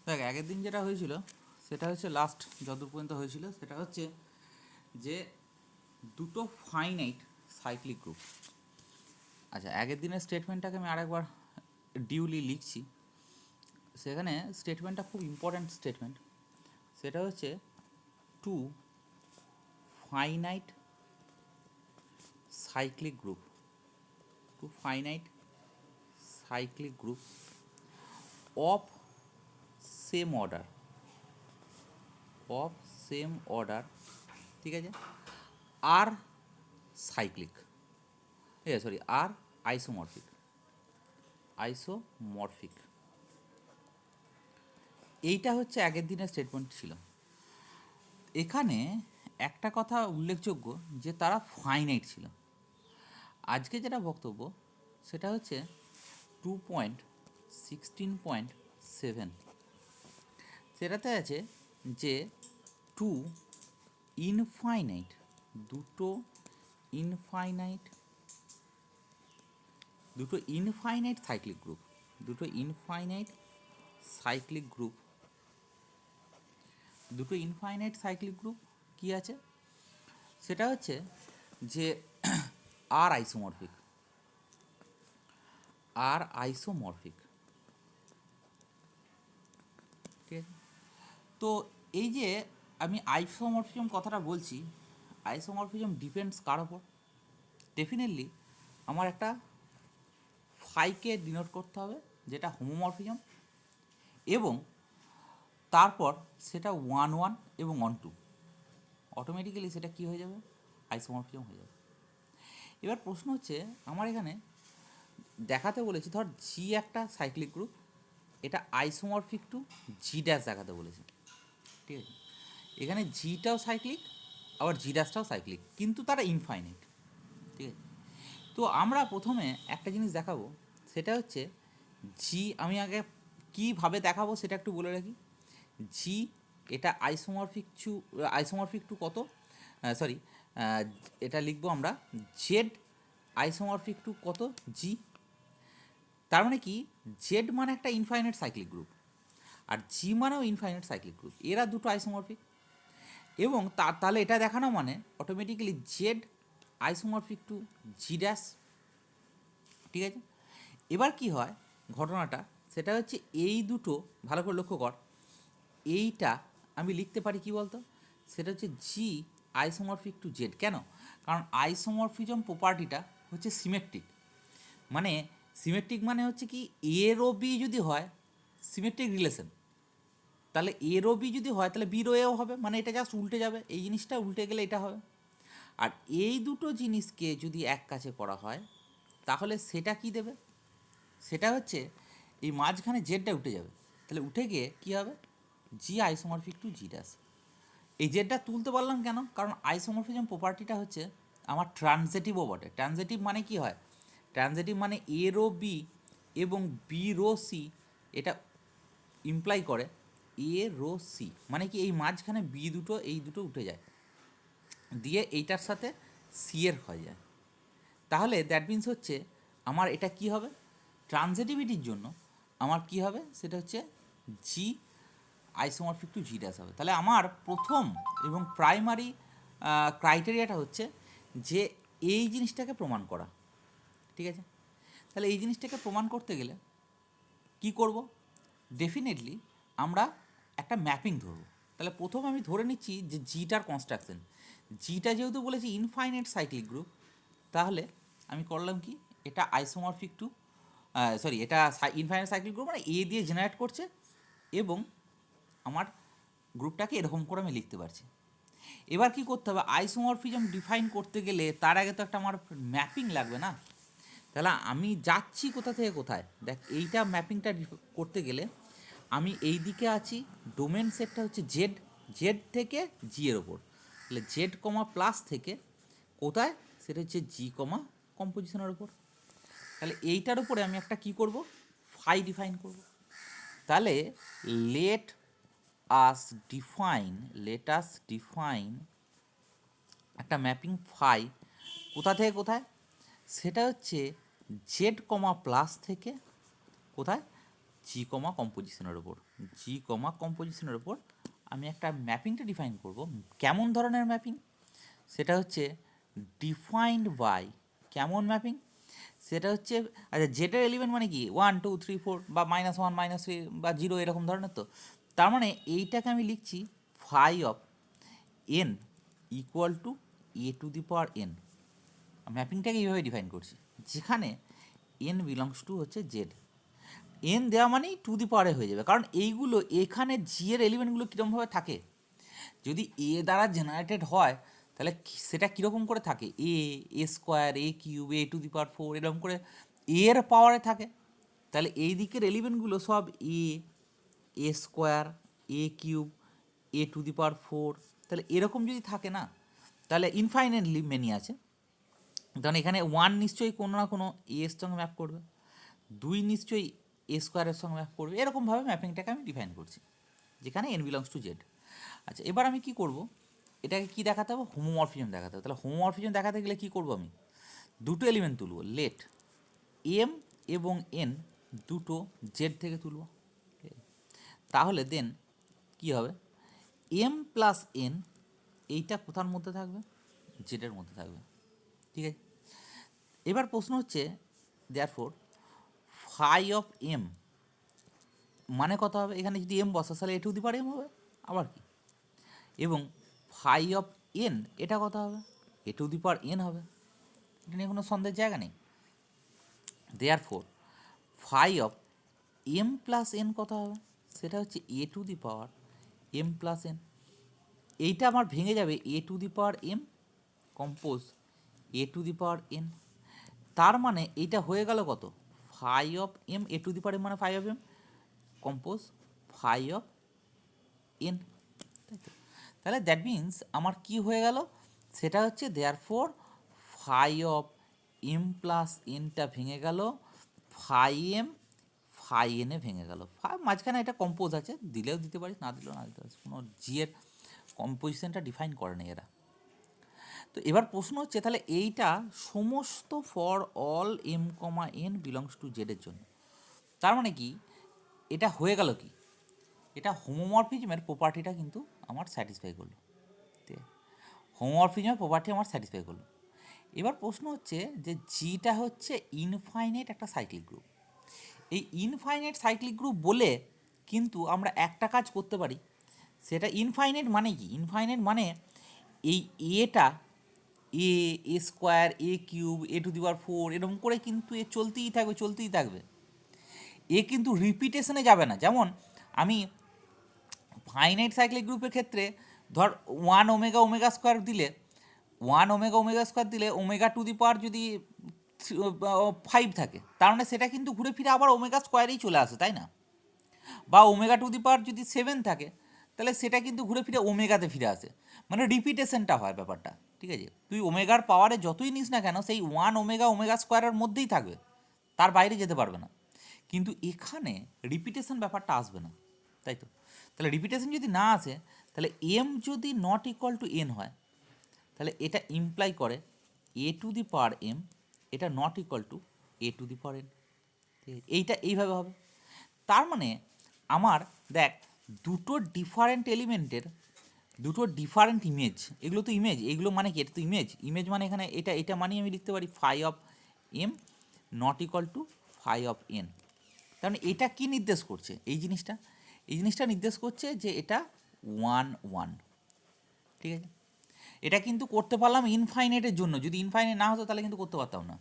দেখ আগের দিন যেটা হয়েছিল সেটা হচ্ছে লাস্ট যতদূর পর্যন্ত হয়েছিল সেটা হচ্ছে যে দুটো ফাইনাইট সাইক্লিক গ্রুপ। আচ্ছা, আগের দিনের স্টেটমেন্টটাকে আমি আরেকবার ডিউলি লিখছি। সেখানে স্টেটমেন্টটা খুব ইম্পর্ট্যান্ট স্টেটমেন্ট। সেটা হচ্ছে two finite cyclic group, two finite cyclic group of same order, of same order, ঠিক আছে, আর সাইক্লিক, সরি আর আইসোমরফিক, আইসোমরফিক। এইটা হচ্ছে আগের দিনের স্টেটমেন্ট ছিল। এখানে একটা কথা উল্লেখযোগ্য যে তারা ফাইনাইট ছিল। আজকে যেটা বক্তব্য সেটা হচ্ছে 2.16.7, সেটাতে আছে যে টু ইনফাইনাইট, দুটো ইনফাইনাইট সাইক্লিক গ্রুপ, দুটো ইনফাইনাইট সাইক্লিক গ্রুপ, দুটো ইনফাইনাইট সাইক্লিক গ্রুপ কী আছে সেটা হচ্ছে যে আর আইসোমরফিক, আর আইসোমরফিক, ঠিক আছে। তো এই যে আমি আইসোমরফিজম কথাটা বলছি, আইসোমরফিজম ডিপেন্ডস কার ওপর? ডেফিনেটলি আমার একটা ফাইকে ডিনোট করতে হবে যেটা হোমোমরফিজম, এবং তারপর সেটা 1 এবং 1 অটোমেটিক্যালি সেটা কী হয়ে যাবে? আইসোমরফিজম হয়ে যাবে। এবার প্রশ্ন হচ্ছে আমার এখানে দেখাতে বলেছি, ধর জি একটা সাইক্লিক গ্রুপ, এটা আইসোমরফিক টু জি ড্যাশ দেখাতে বলেছে, ঠিক আছে। এখানে জিটাও সাইক্লিক আবার জি ড্যাশটাও সাইক্লিক, কিন্তু তারা ইনফাইনাইট, ঠিক আছে। তো আমরা প্রথমে একটা জিনিস দেখাবো, সেটা হচ্ছে জি, আমি আগে কীভাবে দেখাবো সেটা একটু বলে রাখি। জি এটা আইসোমরফিক টু কত, সরি, এটা লিখবো আমরা জেড আইসোমরফিক টু কত, জি। তার মানে কি, জেড মানে একটা ইনফাইনাইট সাইক্লিক গ্রুপ আর জি মানেও ইনফাইনাইট সাইক্লিক গ্রুপ, এরা দুটো আইসোমরফিক। এবং তাহলে এটা দেখানো মানে অটোমেটিক্যালি জেড আইসোমরফিক টু জি ড্যাশ, ঠিক আছে। এবার কি হয় ঘটনাটা, সেটা হচ্ছে এই দুটো ভালো করে লক্ষ্য কর, এইটা আমি লিখতে পারি কি বলতো, সেটা হচ্ছে জি আইসোমরফিক টু জেড। কেন? কারণ আইসোমরফিজম প্রপার্টিটা হচ্ছে সিমেট্রিক। মানে সিমেট্রিক মানে হচ্ছে কি, এর ও বি যদি হয় সিমেট্রিক রিলেশন, তাহলে এর ও বি যদি হয় তাহলে বির ও এও হবে, মানে এটা জাস্ট উল্টে যাবে, এই জিনিসটা উল্টে গেলে এটা হবে। আর এই দুটো জিনিসকে যদি এক কাছে করা হয় তাহলে সেটা কি দেবে, সেটা হচ্ছে এই মাঝখানে জেডটা উঠে যাবে, তাহলে উঠে গিয়ে কী হবে, জি আইসোমরফিক টু জি ড্যাশ। এই জেডটা তুলতে পারলাম কেন? কারণ আইসোমরফিজম প্রপার্টিটা হচ্ছে আমার ট্রানজেটিভও বটে। ট্রানজেটিভ মানে কি হয়? ট্রানজেটিভ মানে এ রো বি এবং বি রো সি, এটা ইমপ্লাই করে এ রো সি, মানে কি এই মাঝখানে বি দুটো, এই দুটো উঠে যায়, দিয়ে এইটার সাথে সি এর হয়ে যায়। তাহলে দ্যাট মিন্স হচ্ছে আমার এটা কি হবে, ট্রানজেটিভিটির জন্য আমার কি হবে, সেটা হচ্ছে জি আইসোমরফিক টু জি ড্যাশ হবে। তাহলে আমার প্রথম এবং প্রাইমারি ক্রাইটেরিয়াটা হচ্ছে যে এই জিনিসটাকে প্রমাণ করা, ঠিক আছে। তাহলে এই জিনিসটাকে প্রমাণ করতে গেলে কি করব? ডেফিনেটলি আমরা একটা ম্যাপিং ধরব। তাহলে প্রথম আমি ধরে নিচ্ছি যে জিটার কনস্ট্রাকশন, জিটা যেহেতু বলেছি ইনফাইনাইট সাইক্লিক গ্রুপ, তাহলে আমি করলাম কি, এটা আইসোমরফিক টু, সরি, এটা ইনফাইনাইট সাইক্লিক গ্রুপ মানে এ দিয়ে জেনারেট করছে, এবং আমার গ্রুপটাকে এরকম করে আমি লিখতে পারছি। এবার কি করতে হবে, আইসোমরফিজম ডিফাইন করতে গেলে তার আগে তো একটা আমার ম্যাপিং লাগবে না। তাহলে আমি যাচ্ছি কোথা থেকে কোথায়, দেখ এইটা ম্যাপিংটা করতে গেলে আমি এই দিকে আছি, ডোমেন সেটটা হচ্ছে জেড, জেড থেকে জি এর ওপর, তাহলে জেড কমা প্লাস থেকে কোথায়, সেটা হচ্ছে জি কমা কম্পোজিশনের ওপর। তাহলে এইটার উপরে আমি একটা কি করব, ফাই ডিফাইন করব। তাহলে লেট আস ডিফাইন একটা ম্যাপিং ফাই কোথা থেকে কোথায়, সেটা হচ্ছে জেড কমা প্লাস থেকে কোথায়, জি কমা কম্পোজিশনের ওপর, জি কমা কম্পোজিশনের ওপর আমি একটা ম্যাপিংটা ডিফাইন করব। কেমন ধরনের ম্যাপিং? সেটা হচ্ছে ডিফাইন্ড বাই, কেমন ম্যাপিং? সেটা হচ্ছে, আচ্ছা জেডের এলিমেন্ট মানে কি 1 2 3 4 বা -1 -3 বা 0 এরকম ধরনের। তো তার মানে এইটাকে আমি লিখছি phi of n equal to a⁴n। ম্যাপিংটাকে এইভাবে ডিফাইন করছি, যেখানে এন বিলংস টু হচ্ছে জেড। এন দেওয়া মানেই টু দি পাওয়ারে হয়ে যাবে, কারণ এইগুলো এখানে জি এর এলিমেন্টগুলো কীরকমভাবে থাকে, যদি এ দ্বারা জেনারেটেড হয় তাহলে সেটা কীরকম করে থাকে, এ স্কোয়ার, a³ a⁴ এরকম করে এর পাওয়ারে থাকে। তাহলে এই দিকের এলিমেন্টগুলো সব a² a³ a⁴, তাহলে এরকম যদি থাকে না, তাহলে ইনফাইনাইটলি মেনি আছে। কারণ এখানে 1 নিশ্চয়ই কোনো না কোনো এর সঙ্গে ম্যাপ করবে, 2 নিশ্চয়ই a² সঙ্গে ম্যাপ করবে। এরকমভাবে ম্যাপিংটাকে আমি ডিফাইন করছি, যেখানে n বিলংস টু জেড। আচ্ছা, এবার আমি কি করব, এটাকে কি দেখাতে হবে, হোমোমরফিজম দেখাতে হবে। তাহলে হোমোমরফিজম দেখাতে গেলে কি করব, আমি দুটো এলিমেন্ট তুলব, লেট এম এবং এন দুটো জেড থেকে তুলব। তাহলে দেন কি হবে, এম প্লাস এন এইটা কোথার মধ্যে থাকবে, জেডের মধ্যে থাকবে। ঠিক আছে, এবার প্রশ্ন হচ্ছে দেয়ারফোর ফাই অফ এম মানে কত হবে, এখানে যদি এম বসা তাহলে a⁴m হবে, আবার কি, এবং ফাই অফ এন এটা কত হবে, a⁴n হবে। এটা নিয়ে কোনো সন্দেহের জায়গা নেই। Therefore phi of M plus n কত হবে, সেটা হচ্ছে a⁴m প্লাস এন। এইটা আমার ভেঙে যাবে a⁴m কম্পোজ a⁴n। তার মানে এইটা হয়ে গেল কত, ফাই অফ এম a⁴m মানে phi of M compose phi of N. তাহলে দ্যাট মিন্স আমার কি হয়ে গেল, সেটা হচ্ছে therefore phi of M plus এনটা ভেঙে গেল ফাই এম ফাই এনে ভেঙে গেল। মাঝখানে এটা কম্পোজ আছে, দিলেও দিতে পারিস, না দিলেও না দিতে পারিস, কোনো জি এর কম্পোজিশনটা ডিফাইন করে না এরা। তো এবার প্রশ্ন হচ্ছে তাহলে এইটা সমস্ত for all M comma N belongs to জেডের জন্য। তার মানে কি, এটা হয়ে গেল কি, এটা হোমোমরফিজমের প্রপার্টিটা কিন্তু আমার স্যাটিসফাই করলো। হোমোমরফিজমের প্রপার্টি আমার স্যাটিসফাই করলো। এবার প্রশ্ন হচ্ছে যে জিটা হচ্ছে ইনফাইনাইট একটা সাইক্লিক গ্রুপ। এই ইনফাইনাইট সাইক্লিক গ্রুপ বলে কিন্তু আমরা একটা কাজ করতে পারি, সেটা ইনফাইনাইট মানে কি, ইনফাইনাইট মানে এই এটা a² a³ a⁴ এরকম করে কিন্তু এ চলতেই থাকবে চলতেই থাকবে, এ কিন্তু রিপিটেশনে যাবে না। যেমন আমি ফাইনাইট সাইক্লিক গ্রুপের ক্ষেত্রে ধর 1 ω² দিলে 1 ω² দিলে ω² যদি 5 থাকে, তার মানে সেটা কিন্তু ঘুরে ফিরে আবার ω² চলে আসে, তাই না? বা ω² যদি 7 থাকে, তাহলে সেটা কিন্তু ঘুরে ফিরে ওমেগাতে ফিরে আসে, মানে রিপিটেশনটা হয় ব্যাপারটা। ঠিক আছে, তুই ওমেগার পাওয়ারে যতই নিস না কেন, সেই 1 ω² মধ্যেই থাকবে, তার বাইরে যেতে পারবে না। কিন্তু এখানে রিপিটেশন ব্যাপারটা আসবে না, তাই তো? তাহলে রিপিটেশন যদি না আসে, তাহলে এম যদি নট ইকুয়াল টু এন হয়, তাহলে এটা ইমপ্লাই করে a⁴m এটা নট ইকুয়াল টু a⁴n। এইটা এইভাবে হবে। তার মানে আমার দেখ, দুটো ডিফারেন্ট এলিমেন্টের দুটো ডিফারেন্ট ইমেজ, এগুলো তো ইমেজ, এগুলো মানে কি, এটা তো ইমেজ। ইমেজ মানে এখানে এটা মানে আমি লিখতে পারি phi of m not equal to phi of n. তার মানে এটা কি নির্দেশ করছে, এই জিনিসটা নির্দেশ করছে যে এটা 1 1। ঠিক আছে, এটা কিন্তু করতে পারলাম ইনফাইনাইটের জন্য, যদি ইনফাইনাইট না হতো তাহলে কিন্তু করতে পারতাম না।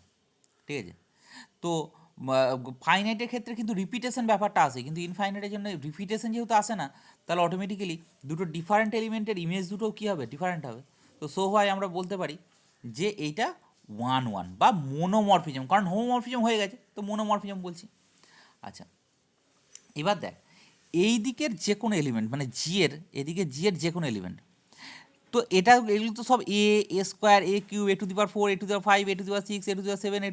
ঠিক আছে, তো ফাইনাইটের ক্ষেত্রে কিন্তু রিপিটেশন ব্যাপারটা আসে, কিন্তু ইনফাইনাইটের জন্য রিপিটেশন যেহেতু আসে না, তাহলে অটোমেটিক্যালি দুটো ডিফারেন্ট এলিমেন্টের ইমেজ দুটো কী হবে, ডিফারেন্ট হবে। তো সো হয় আমরা বলতে পারি যে এইটা 1 1 বা মোনোমরফিজম, কারণ হোমোমরফিজম হয়ে গেছে তো মোনোমরফিজম বলছি। আচ্ছা, এবার দেখ, এই দিকের যে কোনো এলিমেন্ট মানে এদিকে জি এর যে কোনো এলিমেন্ট, তো এগুলো তো সব a² a³ a⁴ a⁵ a⁶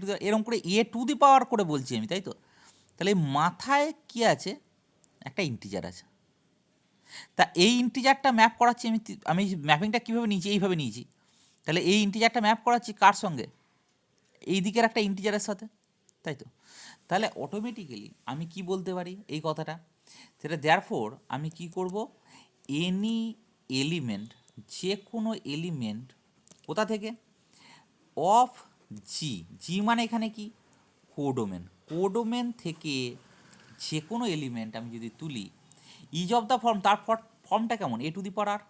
a⁶ এরকম করে a⁴ করে বলছি আমি, তাই তো? তাহলে মাথায় কি আছে, একটা ইন্টিজার আছে। তা এই ইন্টিজারটা ম্যাপ করাচ্ছি আমি ম্যাপিংটা কীভাবে নিয়েছি, এইভাবে নিয়েছি। তাহলে এই ইন্টিজারটা ম্যাপ করাচ্ছি কার সঙ্গে, এই দিকের একটা ইন্টিজারের সাথে। তাই তো? তাহলে অটোমেটিক্যালি আমি কি বলতে পারি এই কথাটা, সেটা দেয়ারফোর আমি কি করব, এনি এলিমেন্ট, যে কোনো এলিমেন্ট কোথা থেকে, অফ জি, জি মানে এখানে কি, কোডোমেন, কোডোমেন থেকে যে কোনো এলিমেন্ট আমি যদি তুলি, ইজ অফ দ্য ফর্ম, তার ফর্মটা কেমন, এ টু দি পাওয়ার আর,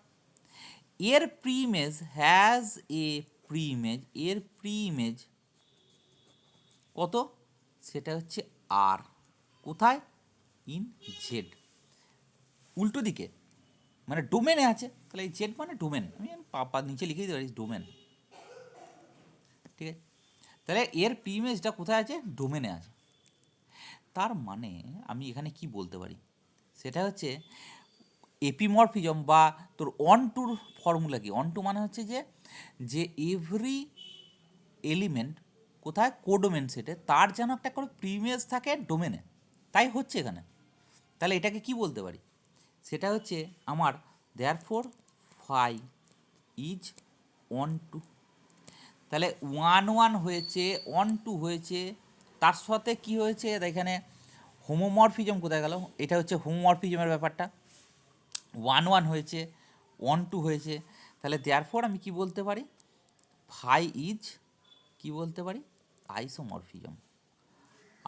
এর pre image has a pre image, এর প্রি ইমেজ কত, সেটা হচ্ছে আর, কোথায়, ইন জেড, উল্টো দিকে মানে ডোমেনে আছে, তাহলে এই জেড মানে ডোমেন, আমি নিচে লিখে দিতে পারি ডোমেন, ঠিক আছে? তাহলে এর প্রি ইমেজটা কোথায় আছে, ডোমেনে আছে। তার মানে আমি এখানে কি বলতে পারি, সেটা হচ্ছে এপিমরফিজম বা তোর অন টুর ফর্মুলা কি, অন টু মানে হচ্ছে যে এভরি এলিমেন্ট কোথায়, কোডোমেন সেটে, তার যেন একটা করে প্রিমিয়াস থাকে ডোমেনে, তাই হচ্ছে এখানে। তাহলে এটাকে কি বলতে পারি, সেটা হচ্ছে আমার therefore phi is onto, তাহলে 1 1 হয়েছে, অন টু হয়েছে, তার সাথে কি হয়েছে এখানে হোমোমরফিজম কোথায় গেল, এটা হচ্ছে হোমোমরফিজমের ব্যাপারটা, 1 1 হয়েছে, অন টু হয়েছে, তাহলে দেয়ারফোর আমি কি বলতে পারি, ফাই ইজ কি বলতে পারি, আইসোমরফিজম,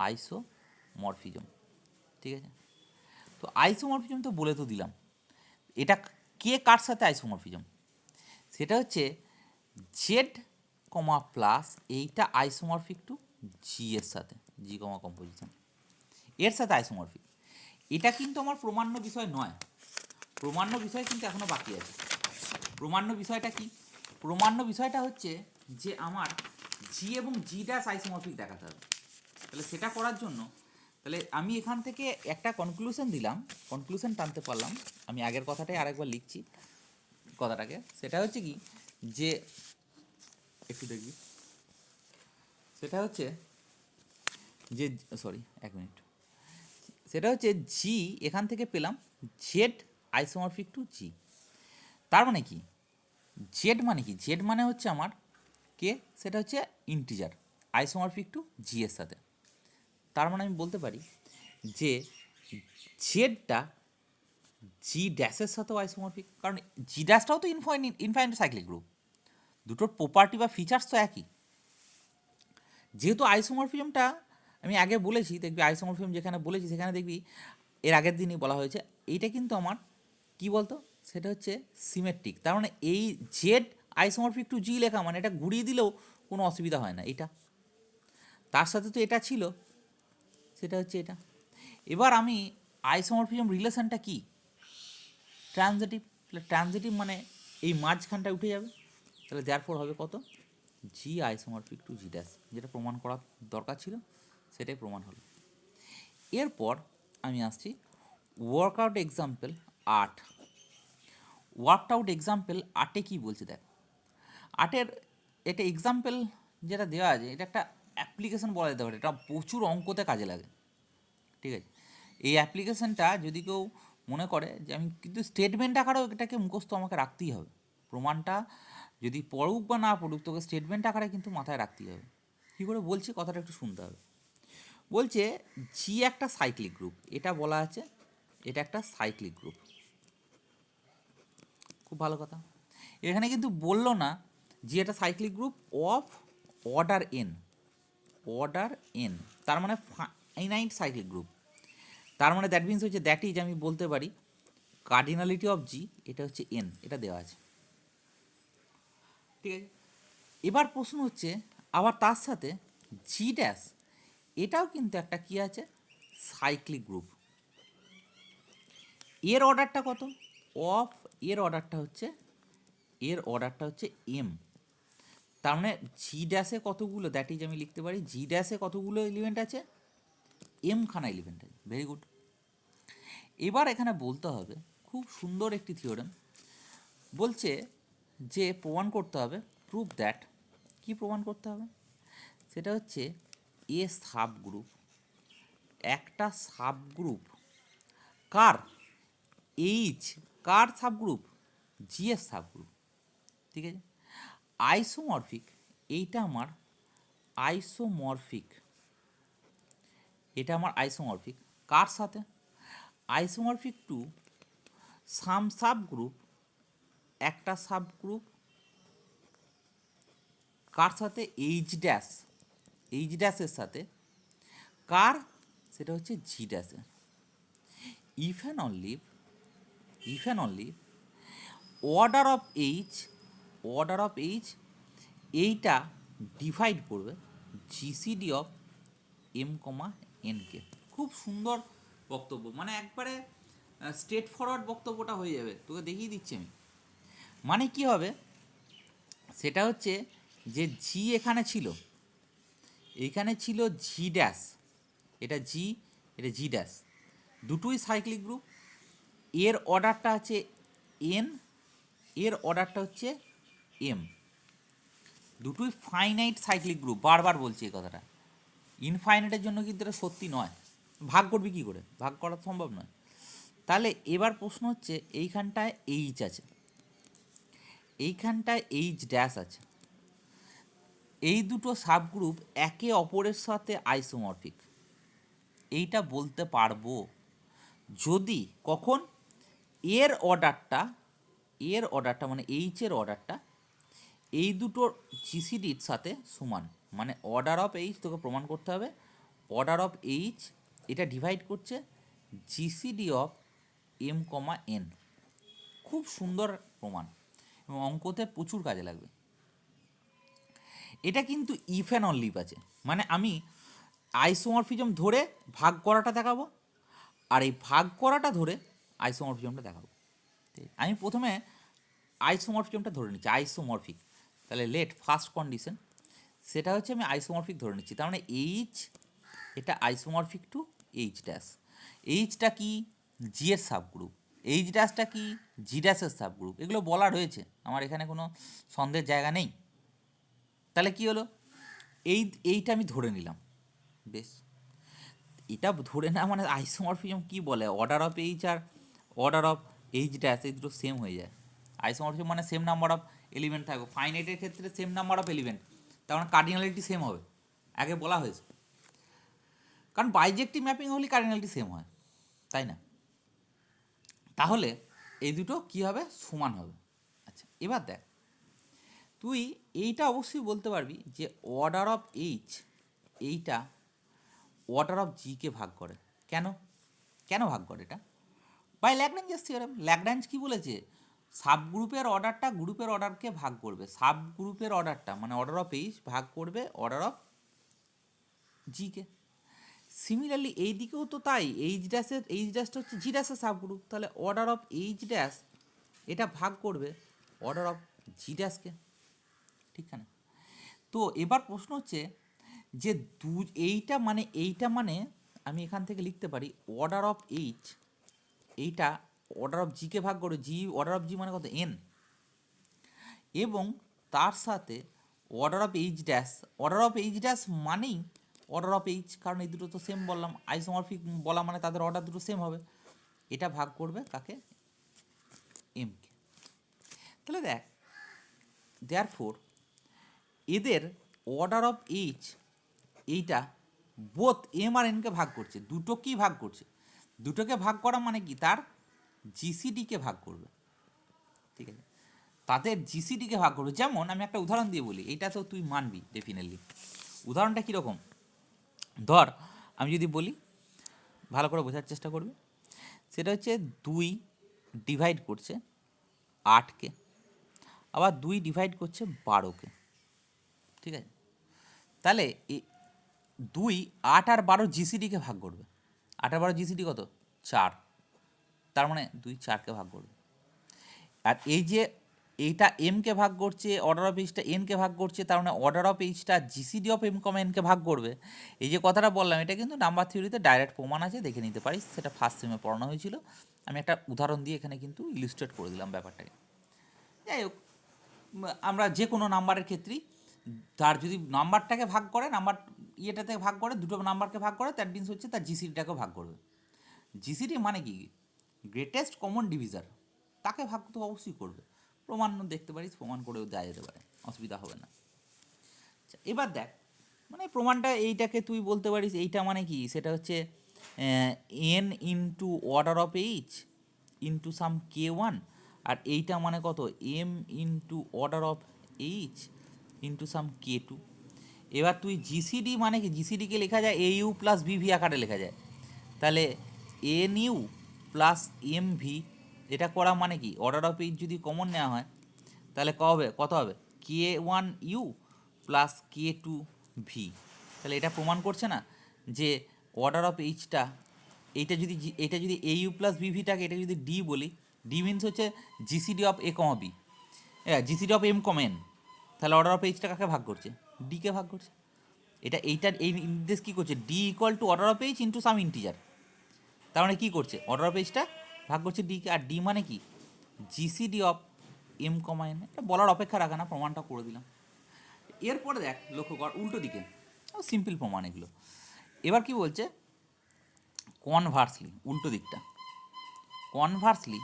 আইসোমরফিজম, ঠিক আছে? তো আইসোমরফিজম তো বলে তো দিলাম, এটা কে কার সাথে আইসোমরফিজম, সেটা হচ্ছে জেড কমা প্লাস, এইটা আইসোমরফিক টু জি এর সাথে, জি কমা কম্পোজিশন এর সাথে আইসোমরফিক। এটা কিন্তু আমার প্রমাণ্য বিষয় নয়, প্রমাণ্য বিষয় কিন্তু এখনও বাকি আছে। প্রমাণ্য বিষয়টা কি, প্রমাণ্য বিষয়টা হচ্ছে যে আমার জি এবং জি ড্যাশ আইসোমরফিক দেখাতে হবে। তাহলে সেটা করার জন্য তাহলে আমি এখান থেকে একটা কনক্লুশন দিলাম, কনক্লুশন টানতে পারলাম, আমি আগের কথাটাই আরেকবার লিখছি কথাটাকে, সেটা হচ্ছে কি যে একটু দেখবি, সেটা হচ্ছে যে সরি এক মিনিট, সেটা হচ্ছে জি এখান থেকে পেলাম জেড আইসোমরফিক টু জি, তার মানে কি, জেড মানে কি, জেড মানে হচ্ছে আমার কে, সেটা হচ্ছে ইন্টিজার আইসোমরফিক টু জি এর সাথে। তার মানে আমি বলতে পারি যে জেডটা জি ড্যাশের সাথেও আইসোমরফিক, কারণ জি ড্যাশটাও তো ইনফাইনাইট সাইক্লিক গ্রুপ, দুটোর প্রপার্টি বা ফিচার্স তো একই। যেহেতু আইসোমরফিজমটা আমি আগে বলেছি, দেখবি আইসোমরফিজম যেখানে বলেছি সেখানে দেখবি এর আগের দিনই বলা হয়েছে, এইটা কিন্তু আমার কি বলতো, সেটা হচ্ছে সিমেট্রিক, তার মানে এই জেড আইসোমরফিক টু জি লেখা মানে এটা ঘুরিয়ে দিলেও কোনো অসুবিধা হয় না, এটা তার সাথে তো এটা ছিল, সেটা হচ্ছে এটা। এবার আমি আইসোমরফিজম রিলেশনটা কি, ট্রানজিটিভ, ট্রানজিটিভ মানে এই মাঝখানটা উঠে যাবে, তাহলে দেয়ারফোর হবে কত, জি আইসোমরফিক টু জি ড্যাশ, যেটা প্রমাণ করার দরকার ছিল সেটাই প্রমাণ হলো। এরপর আমি আসছি ওয়ার্কআউট এক্সাম্পল 8। ওয়ার্কআউট এক্সাম্পল 8-এ কী বলছে দেখ, 8-এর এটা এক্সাম্পল যেটা দেওয়া আছে, এটা একটা অ্যাপ্লিকেশন বলা যেতে পারে, এটা প্রচুর অঙ্কতে কাজে লাগে, ঠিক আছে? এই অ্যাপ্লিকেশনটা যদি কেউ মনে করে যে আমি কিন্তু স্টেটমেন্ট আকারেও এটাকে মুখস্থ আমাকে রাখতেই হবে, প্রমাণটা যদি পড়ুক বা না পড়ুক তোকে স্টেটমেন্ট আকারে কিন্তু মাথায় রাখতেই হবে। কী করে বলছি কথাটা একটু শুনতে হবে। বলছে জি একটা সাইক্লিক গ্রুপ, এটা বলা আছে, এটা একটা সাইক্লিক গ্রুপ, খুব ভালো কথা। এখানে কিন্তু বললো না জি একটা cyclic group of order N, order N, তার মানে ফাইনাইট সাইক্লিক গ্রুপ, তার মানে দ্যাট মিনস হচ্ছে দ্যাট ইজ আমি বলতে পারি কার্ডিনালিটি অফ জি, এটা হচ্ছে এন, এটা দেওয়া আছে, ঠিক আছে? এবার প্রশ্ন হচ্ছে আবার তার সাথে জি ড্যাশ, এটাও কিন্তু একটা কি আছে, সাইক্লিক গ্রুপ, এর অর্ডারটা কত, অফ এর অর্ডারটা হচ্ছে, এর অর্ডারটা হচ্ছে এম, তার মানে জি ড্যাশে কতগুলো, দ্যাট ইজ আমি লিখতে পারি জি ড্যাশে কতগুলো এলিমেন্ট আছে, এম খানা এলিমেন্ট আছে, ভেরি গুড। এবার এখানে বলতে হবে খুব সুন্দর একটি থিওরেম, বলছে যে প্রমাণ করতে হবে, প্রুভ দ্যাট, কি প্রমাণ করতে হবে, সেটা হচ্ছে এ সাব গ্রুপ, একটা সাব গ্রুপ কার, এইচ, কার সাব গ্রুপ, জি এর সাব গ্রুপ, ঠিক আছে? আইসোমরফিক, এইটা আমার আইসোমরফিক এটা আমার আইসোমরফিক কার সাথে, isomorphic to some subgroup, একটা সাব গ্রুপ কার সাথে, এইচ ড্যাশের সাথে, কার, সেটা হচ্ছে জি ড্যাশের। If and only order of H এইটা ডিভাইড করবে জিসিডি অফ এম কমা এনকে। খুব সুন্দর বক্তব্য, মানে একবারে স্ট্রেট ফরওয়ার্ড বক্তব্যটা হয়ে যাবে, তোকে দেখিয়ে দিচ্ছি আমি। মানে কি হবে সেটা হচ্ছে যে জি এখানে ছিল, এইখানে ছিল জি ড্যাশ, এটা জি ড্যাশ, দুটোই সাইক্লিক গ্রুপ। এর অর্ডারটা আছে এন, এর অর্ডারটা হচ্ছে এম, দুটোই ফাইনাইট সাইক্লিক গ্রুপ। বারবার বলছি এই কথাটা, ইনফাইনাইটের জন্য কিন্তু এটা সত্যি নয়। ভাগ করবি কী করে, ভাগ করা সম্ভব নয়। তাহলে এবার প্রশ্ন হচ্ছে এইখানটায় এইচ আছে, এইখানটায় এইচ ড্যাশ আছে, এই দুটো সাবগ্রুপ একে অপরের সাথে আইসোমরফিক, এইটা বলতে পারবো যদি কখন এর অর্ডারটা মানে এইচের অর্ডারটা এই দুটোর জিসিডির সাথে সমান। মানে অর্ডার অফ এইচ তোকে প্রমাণ করতে হবে, অর্ডার অফ এইচ এটা ডিভাইড করছে GCD of M comma n. খুব সুন্দর প্রমাণ এবং অঙ্কতে প্রচুর কাজে লাগবে। এটা কিন্তু ইফ অ্যান্ড অনলি আছে, মানে আমি আইসোমরফিজম ধরে ভাগ করাটা দেখাবো, আর এই ভাগ করাটা ধরে আইসোমরফিজমটা দেখাবো। আমি প্রথমে আইসোমরফিজমটা ধরে নিচ্ছি, আইসোমরফিক। তাহলে লেট ফার্স্ট কন্ডিশন সেটা হচ্ছে আমি আইসোমরফিক ধরে নিচ্ছি, তার মানে এইচ এটা আইসোমরফিক টু এইচ ড্যাশ। এইচটা কি, জি এর সাবগ্রুপ, এইচ ড্যাশটা কি, জি ড্যাশের সাবগ্রুপ। এগুলো বলা রয়েছে, আমার এখানে কোনো সন্দেহের জায়গা নেই। তাহলে কি হলো, এইটা আমি ধরে নিলাম, বেশ। এটা ধরে না মানে আইসোমরফিজম কি বলে, অর্ডার অফ এইচ আর অর্ডার অফ এইচ ড্যাশ এই দুটো সেম হয়ে যায়। আইসোমরফিজম মানে সেম নাম্বার অফ এলিমেন্ট থাকবে, ফাইনাইটের ক্ষেত্রে সেম নাম্বার অফ এলিমেন্ট, তার মানে কার্ডিনালিটি সেম হবে, আগে বলা হয়েছে। কারণ বাইজেক্টিভ ম্যাপিং হলে কার্ডিনালিটি সেম হয়, তাই না? তাহলে এই দুটো কি হবে, সমান হবে। আচ্ছা এবার দেখ, তুই এইটা অবশ্যই বলতে পারবি যে অর্ডার অফ এইচ এইটা অর্ডার অফ জিকে ভাগ করে। কেন কেন ভাগ করে এটা? By Lagrange's theorem. ল্যাগ্রাঞ্জ কি বলেছে, সাবগ্রুপের অর্ডারটা গ্রুপের অর্ডারকে ভাগ করবে, সাবগ্রুপের অর্ডারটা মানে অর্ডার অফ এইচ ভাগ করবে অর্ডার অফ জিকে। সিমিলারলি এই দিকেও তো তাই, এইচ ড্যাশটা হচ্ছে জি ড্যাশের সাবগ্রুপ, তাহলে অর্ডার অফ এইচ ড্যাশ এটা ভাগ করবে অর্ডার অফ জি ড্যাশকে, ঠিক না? তো এবার প্রশ্ন হচ্ছে যে এইটা মানে আমি এখান থেকে লিখতে পারি অর্ডার অফ এইচ এইটা অর্ডার অফ জিকে ভাগ করে, জি অর্ডার অফ জি মানে কত, এন, এবং তার সাথে অর্ডার অফ এইচ ড্যাশ মানেই অর্ডার অফ এইচ, কারণ এই দুটো তো সেম বললাম, আইসোমরফিক বলা মানে তাদের অর্ডার দুটো সেম হবে। এটা ভাগ করবে কাকে, এমকে। তাহলে দেখ, দেয়ারফোর এদের অর্ডার অফ এইচ এইটা বোথ এম আর এনকে ভাগ করছে, দুটোকেই ভাগ করছে। দুটোকে ভাগ করা মানে কি, তার জিসিডিকে ভাগ করবে, ঠিক আছে? তাদের জিসিডিকে ভাগ করবে। যেমন আমি একটা উদাহরণ দিয়ে বলি, এইটা তো তুই মানবি ডেফিনেটলি। উদাহরণটা কীরকম, ধর আমি যদি বলি, ভালো করে বোঝার চেষ্টা করবি, সেটা হচ্ছে 2 ডিভাইড করছে 8কে, আবার 2 ডিভাইড করছে 12কে, ঠিক আছে? তাহলে 2 8 আর 12 জিসিডিকে ভাগ করবে, 8 আর 12 জিসিডি কত, 4, তার মানে 2 4কে ভাগ করবে। আর এই যে এইটা এমকে ভাগ করছে, অর্ডার অফ এইচটা এনকে ভাগ করছে, তার মানে অর্ডার অফ এইচটা জিসিডি অফ এম কমা এনকে ভাগ করবে। এই যে কথাটা বললাম এটা কিন্তু নাম্বার থিওরিতে ডাইরেক্ট প্রমাণ আছে, দেখে নিতে পারিস, সেটা ফার্স্ট সেমে পড়ানো হয়েছিল। আমি একটা উদাহরণ দিয়ে এখানে কিন্তু ইলিস্ট্রেট করে দিলাম ব্যাপারটাকে। যাই হোক, আমরা যে কোনো নাম্বারের ক্ষেত্রেই তার যদি নাম্বারটাকে ভাগ করে, নাম্বার ইয়েটাতে ভাগ করে, দুটো নাম্বারকে ভাগ করে, দ্যাট মিনস হচ্ছে তার জিসিডিটাকেও ভাগ করবে। জিসিডি মানে কি, গ্রেটেস্ট কমন ডিভিজার, তাকে ভাগ তো অবশ্যই করবে। প্রমাণ দেখতে পারিস, প্রমাণ করেও দেওয়া যেতে পারে, অসুবিধা হবে না। আচ্ছা এবার দেখ, মানে প্রমাণটা এইটাকে তুই বলতে পারিস এইটা মানে কি, সেটা হচ্ছে N into order of H into some K one, আর এইটা মানে কত, M into order of H into some K two. এবার তুই জিসিডি মানে কি, জিসিডিকে লেখা যায় এ ইউ প্লাস বিভি আকারে লেখা যায়, তাহলে N U plus M V, এটা করা মানে কি, অর্ডার অফ এইচ যদি কমন নেওয়া হয় তাহলে কত হবে K one U plus K two V. তাহলে এটা প্রমাণ করছে না যে অর্ডার অফ এইচটা, এইটা যদি এ ইউ প্লাস বিভিটাকে এটা যদি ডি বলি, ডি মিনস হচ্ছে GCD of a comma b, GCD of M comma n, তাহলে অর্ডার অফ এইচটা কাকে ভাগ করছে, ডিকে ভাগ করছে। এইটার এই নির্দেশ কী করছে, D equal to order of H into some integer, তার মানে কী করছে, অর্ডার অফ এইচটা ভাগ করছে ডিকে, আর ডি মানে কি, GCD of M comma n. এটা বলার অপেক্ষা রাখে না, প্রমাণটা করে দিলাম। এরপরে দেখ, লক্ষ্য কর উল্টো দিকে, সিম্পল প্রমাণ এগুলো। এবার কি বলছে, কনভার্সলি, উল্টো দিকটা, কনভার্সলি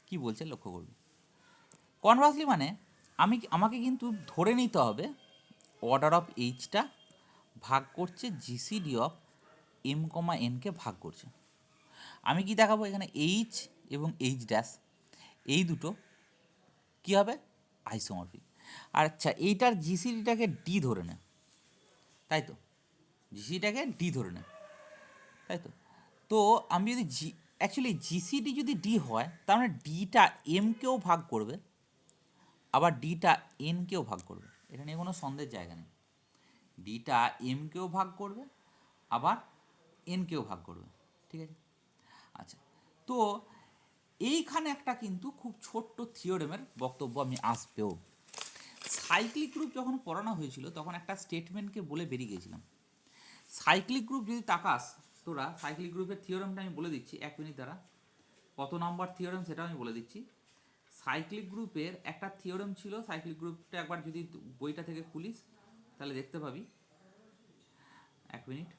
কি বলছে লক্ষ্য করবি। কনভার্সলি মানে আমাকে কিন্তু ধরে নিতে হবে অর্ডার অফ এইচটা ভাগ করছে জিসিডি অফ এম কমা এনকে ভাগ করছে। আমি কি দেখাবো এখানে, এইচ এবং এইচ ড্যাশ এই দুটো কী হবে, আইসোমরফিক। আচ্ছা, এইটার জিসিডিটাকে ডি ধরে নে, তাই তো, জিসিডিটাকে ডি ধরে নে, তাই তো। তো আমি যদি অ্যাকচুয়ালি জিসিডি যদি ডি হয়, তার মানে ডিটা এমকেও ভাগ করবে, আবার ডিটা এনকেও ভাগ করবে, এটা নিয়ে কোনো সন্দেহের জায়গা নেই। ডিটা এমকেও ভাগ করবে, আবার এনকেও ভাগ করবে, ঠিক আছে। আচ্ছা, তো এইখানে একটা কিন্তু খুব ছোট্ট থিওরেমের বক্তব্য আমি আসবেও। সাইক্লিক গ্রুপ যখন পড়ানো হয়েছিল তখন একটা স্টেটমেন্টকে বলে বেরিয়ে গেছিলাম। সাইক্লিক গ্রুপ যদি তাকাস তোরা, সাইক্লিক গ্রুপের থিওরেমটা আমি বলে দিচ্ছি 1 মিনিট দ্বারা, কত নম্বর থিওরেম সেটা আমি বলে দিচ্ছি। সাইক্লিক গ্রুপের একটা থিওরেম ছিল, সাইক্লিক গ্রুপটা একবার যদি বইটা থেকে খুলিস তাহলে দেখতে পাবি। 1 মিনিট,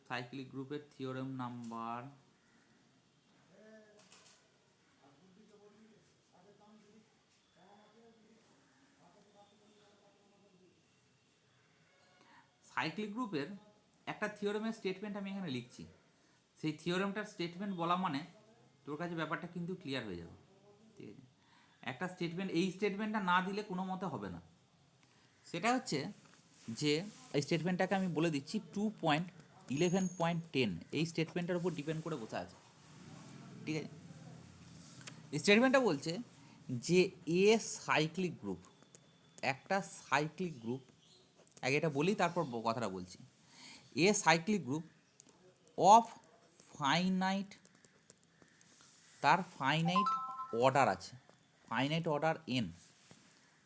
সাইক্লিক গ্রুপের থিওরেম নাম্বার সাইক্লিক গ্রুপের একটা থিওরেমের স্টেটমেন্ট আমি এখানে লিখছি। সেই থিওরেমটার স্টেটমেন্ট বলা মানে তোর কাছে ব্যাপারটা কিন্তু ক্লিয়ার হয়ে যাবে, ঠিক আছে। একটা স্টেটমেন্ট, এই স্টেটমেন্টটা না দিলে কোনো মতে হবে না। সেটা হচ্ছে যে এই স্টেটমেন্টটাকে আমি বলে দিচ্ছি 2.11.10, এই স্টেটমেন্টের উপর ডিপেন্ড করে বসে আছে, ঠিক আছে। স্টেটমেন্টটা বলছে যে এ সাইক্লিক গ্রুপ, একটা সাইক্লিক গ্রুপ, আগে এটা বলি তারপর কথাটা বলছি। এ সাইক্লিক গ্রুপ অফ ফাইনাইট, তার ফাইনাইট অর্ডার আছে, ফাইনাইট অর্ডার এন,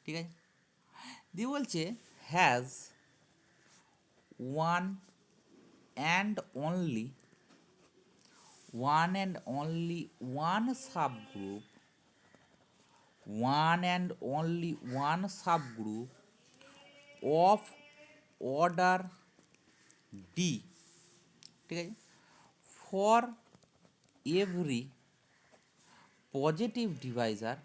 ঠিক আছে। দিয়ে বলছে has one and only one subgroup, of order D, ঠিক আছে, for every positive Deviser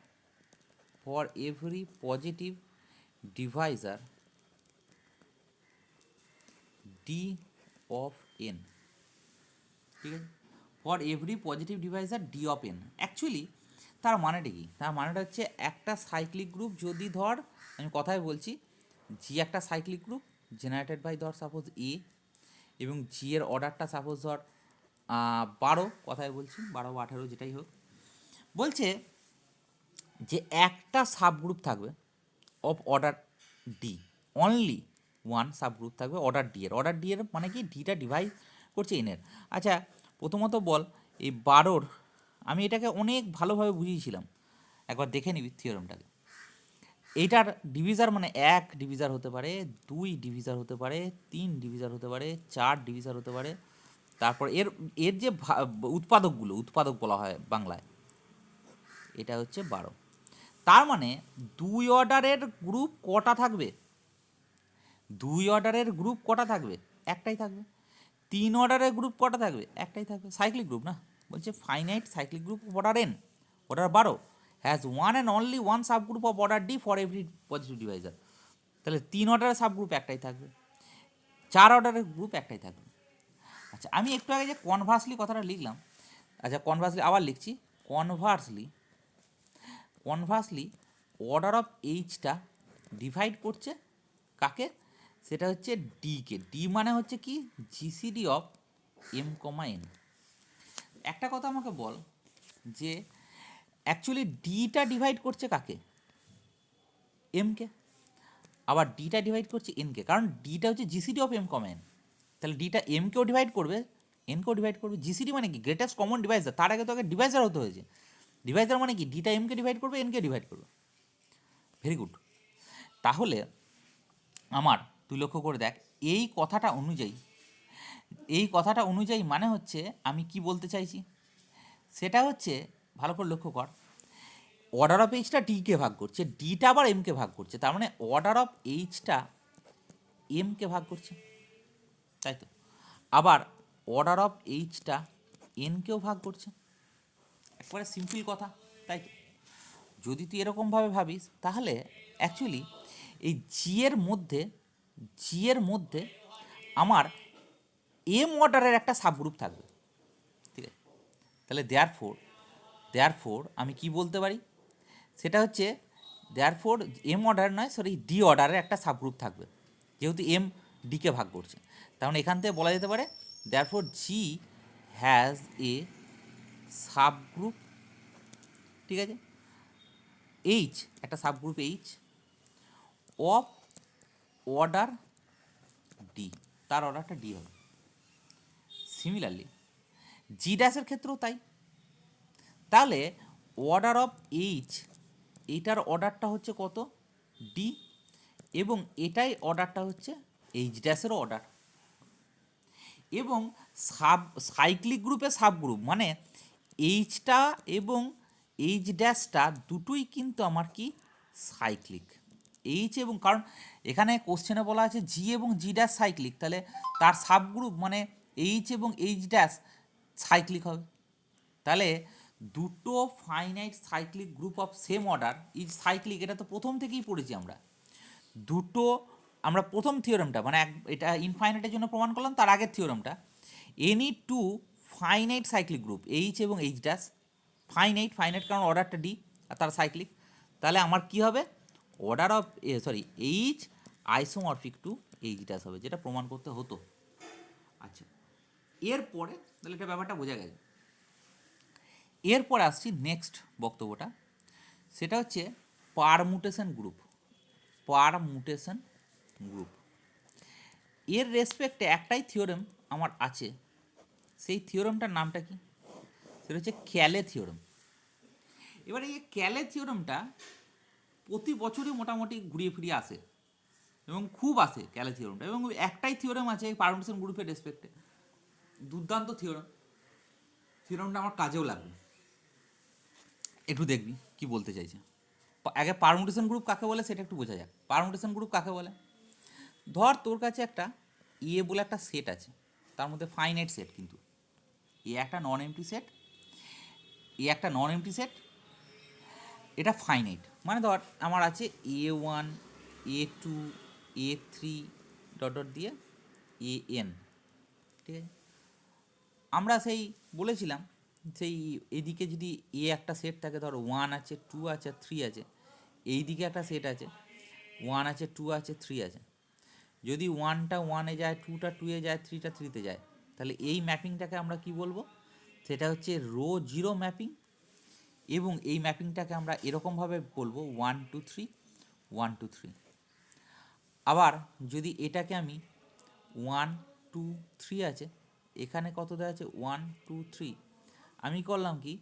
D of N, ঠিক আছে, for every positive Deviser D of N. Actually তার মানেটা কি, তার মানেটা হচ্ছে একটা সাইক্লিক গ্রুপ যদি ধর, আমি কথায় বলছি, জি একটা সাইক্লিক গ্রুপ জেনারেটেড বাই ধর সাপোজ এ, এবং জি এর অর্ডারটা সাপোজ ধর 12, কথায় বলছি 12 বা 18 যেটাই হোক, বলছে যে একটা সাবগ্রুপ থাকবে of order D, only one subgroup থাকবে অর্ডার ডি এর, অর্ডার ডি এর মানে কি, ডিটা ডিভাইড করছে এনের। আচ্ছা, প্রথমত বল এই 12, আমি এটাকে অনেক ভালোভাবে বুঝিয়েছিলাম, একবার দেখে নিবি থিওরেমটাকে। এইটার ডিভিজার মানে 1 ডিভিজার হতে পারে, 2 ডিভিজার হতে পারে, 3 ডিভিজার হতে পারে, 4 ডিভিজার হতে পারে। তারপর এর যে উৎপাদক বলা হয় বাংলায়, এটা হচ্ছে 12। তার মানে 2 অর্ডারের গ্রুপ কটা থাকবে, 2 অর্ডারের গ্রুপ কটা থাকবে, একটাই থাকবে। 3 অর্ডারের গ্রুপ কটা থাকবে, একটাই থাকবে, সাইক্লিক গ্রুপ না। বলছে finite cyclic group of order N, order 12 has one and only one subgroup of order D for every positive Deviser. তাহলে 3 অর্ডারের সাবগ্রুপ একটাই থাকবে, 4 অর্ডারের গ্রুপ একটাই থাকবে। আচ্ছা, আমি একটু আগে যে কনভার্সলি কথাটা লিখলাম, আচ্ছা কনভার্সলি আবার লিখছি, কনভার্সলি অর্ডার অফ এইচটা ডিভাইড করছে কাকে, সেটা হচ্ছে ডিকে। ডি মানে হচ্ছে কি, GCD of M comma n. একটা কথা আমাকে বল যে অ্যাকচুয়ালি ডিটা ডিভাইড করছে কাকে, এমকে, আবার ডিটা ডিভাইড করছে এনকে, কারণ ডিটা হচ্ছে GCD of M comma n. তাহলে ডিটা এমকেও ডিভাইড করবে, এনকেও ডিভাইড করবে। জিসিডি মানে কি, গ্রেটেস্ট কমন ডিভাইজার, তার আগে তো আগে ডিভাইজার হতে হয়েছে। ডিভাইজার মানে কি, ডিটা এমকে ডিভাইড করবে, এনকে ডিভাইড করবে। Very good. তাহলে আমার তুই লক্ষ্য করে দেখ, এই কথাটা অনুযায়ী মানে হচ্ছে আমি কি বলতে চাইছি, সেটা হচ্ছে ভালো করে লক্ষ্য কর, অর্ডার অফ এইচটা ডিকে ভাগ করছে, ডিটা আবার এমকে ভাগ করছে, তার মানে অর্ডার অফ এইচটা এমকে ভাগ করছে, তাই তো। আবার অর্ডার অফ এইচটা এনকেও ভাগ করছে, একবারে সিম্পল কথা, তাই তো। যদি তুই এরকমভাবে ভাবিস তাহলে অ্যাকচুয়ালি এই জি এর মধ্যে আমার এম অর্ডারের একটা সাবগ্রুপ থাকবে, ঠিক আছে। তাহলে দেয়ারফোর আমি কি বলতে পারি, সেটা হচ্ছে দেয়ারফোর এম অর্ডার নয়, সরি ডি অর্ডারের একটা সাবগ্রুপ থাকবে, যেহেতু এম ডিকে ভাগ করছে। তার মানে এখান থেকে বলা যেতে পারে therefore G has a subgroup, ঠিক আছে, এইচ, একটা subgroup H of order D, তার অর্ডারটা ডি হবে। সিমিলারলি জি ড্যাশের ক্ষেত্রেও তাই। তাহলে অর্ডার অফ এইচ, এইটার অর্ডারটা হচ্ছে কত, ডি, এবং এটাই অর্ডারটা হচ্ছে এইচ ড্যাশেরও অর্ডার। এবং সাইক্লিক গ্রুপের সাবগ্রুপ মানে এইচটা এবং এইচ ড্যাশটা দুটোই কিন্তু আমার কি, সাইক্লিক। এইচ এবং, কারণ এখানে কোশ্চেনে বলা আছে জি এবং জি ড্যাশ সাইক্লিক, তাহলে তার সাবগ্রুপ মানে এইচ এবং এইচ ড্যাশ সাইক্লিক হবে। তাহলে দুটো finite cyclic group of same order is cyclic, এটা তো প্রথম থেকেই পড়েছি আমরা। দুটো, আমরা প্রথম থিওরেমটা মানে এটা ইনফাইনাইটের জন্য প্রমাণ করলাম, তার আগের থিওরেমটা, any two finite cyclic group H এবং এইচ ড্যাশ, ফাইনাইট কারণ অর্ডারটা ডি আর তার সাইক্লিক, তাহলে আমার কি হবে, order of H isomorphic to H dash হবে, যেটা প্রমাণ করতে হতো। আচ্ছা, এরপরে তাহলে এটা ব্যাপারটা বোঝা গেছে। এরপরে আসছি নেক্সট বক্তব্যটা, সেটা হচ্ছে পারমুটেশন গ্রুপ। এর রেসপেক্টে একটাই থিওরেম আমার আছে, সেই থিওরেমটার নামটা কি, সেটা হচ্ছে ক্যালে থিওরেম। এবার এই ক্যালে থিওরেমটা প্রতি বছরই মোটামুটি ঘুরিয়ে ফিরিয়ে আসে এবং খুব আসে ক্যালে থিওরেমটা, এবং একটাই থিওরেম আছে এই পারমুটেশন গ্রুপের রেসপেক্টে, দুর্দান্ত থিওরেমটা আমার কাজেও লাগবে, একটু দেখবি কি বলতে চাইছে। আগে পারমুটেশন গ্রুপ কাকে বলে সেটা একটু বোঝা যাক। পারমুটেশন গ্রুপ কাকে বলে, ধর তোর কাছে একটা বলে একটা সেট আছে, তার মধ্যে ফাইনাইট সেট, কিন্তু একটা নন এমটি সেট, এটা ফাইনাইট। মানে ধর আমার আছে A1 A2 A3 dot dot দিয়ে AN, ঠিক আছে। আমরা সেই বলেছিলাম, সেই এদিকে যদি একটা সেট থাকে, ধর 1 আছে 2 আছে 3 আছে, এই দিকে একটা সেট আছে 1 আছে 2 আছে 3 আছে, যদি 1টা 1-এ যায়, 2টা 2-এ যায়, 3টা 3-তে যায়, তাহলে এই ম্যাপিংটাকে আমরা কি বলবো, সেটা হচ্ছে রো জিরো ম্যাপিং। এবং এই ম্যাপিংটাকে আমরা এরকমভাবে বলবো 1 2 3 1 2 3। আবার যদি এটাকে আমি 1 2 3 আছে, এখানে কত দেওয়া আছে 1 2 3, আমি করলাম কি,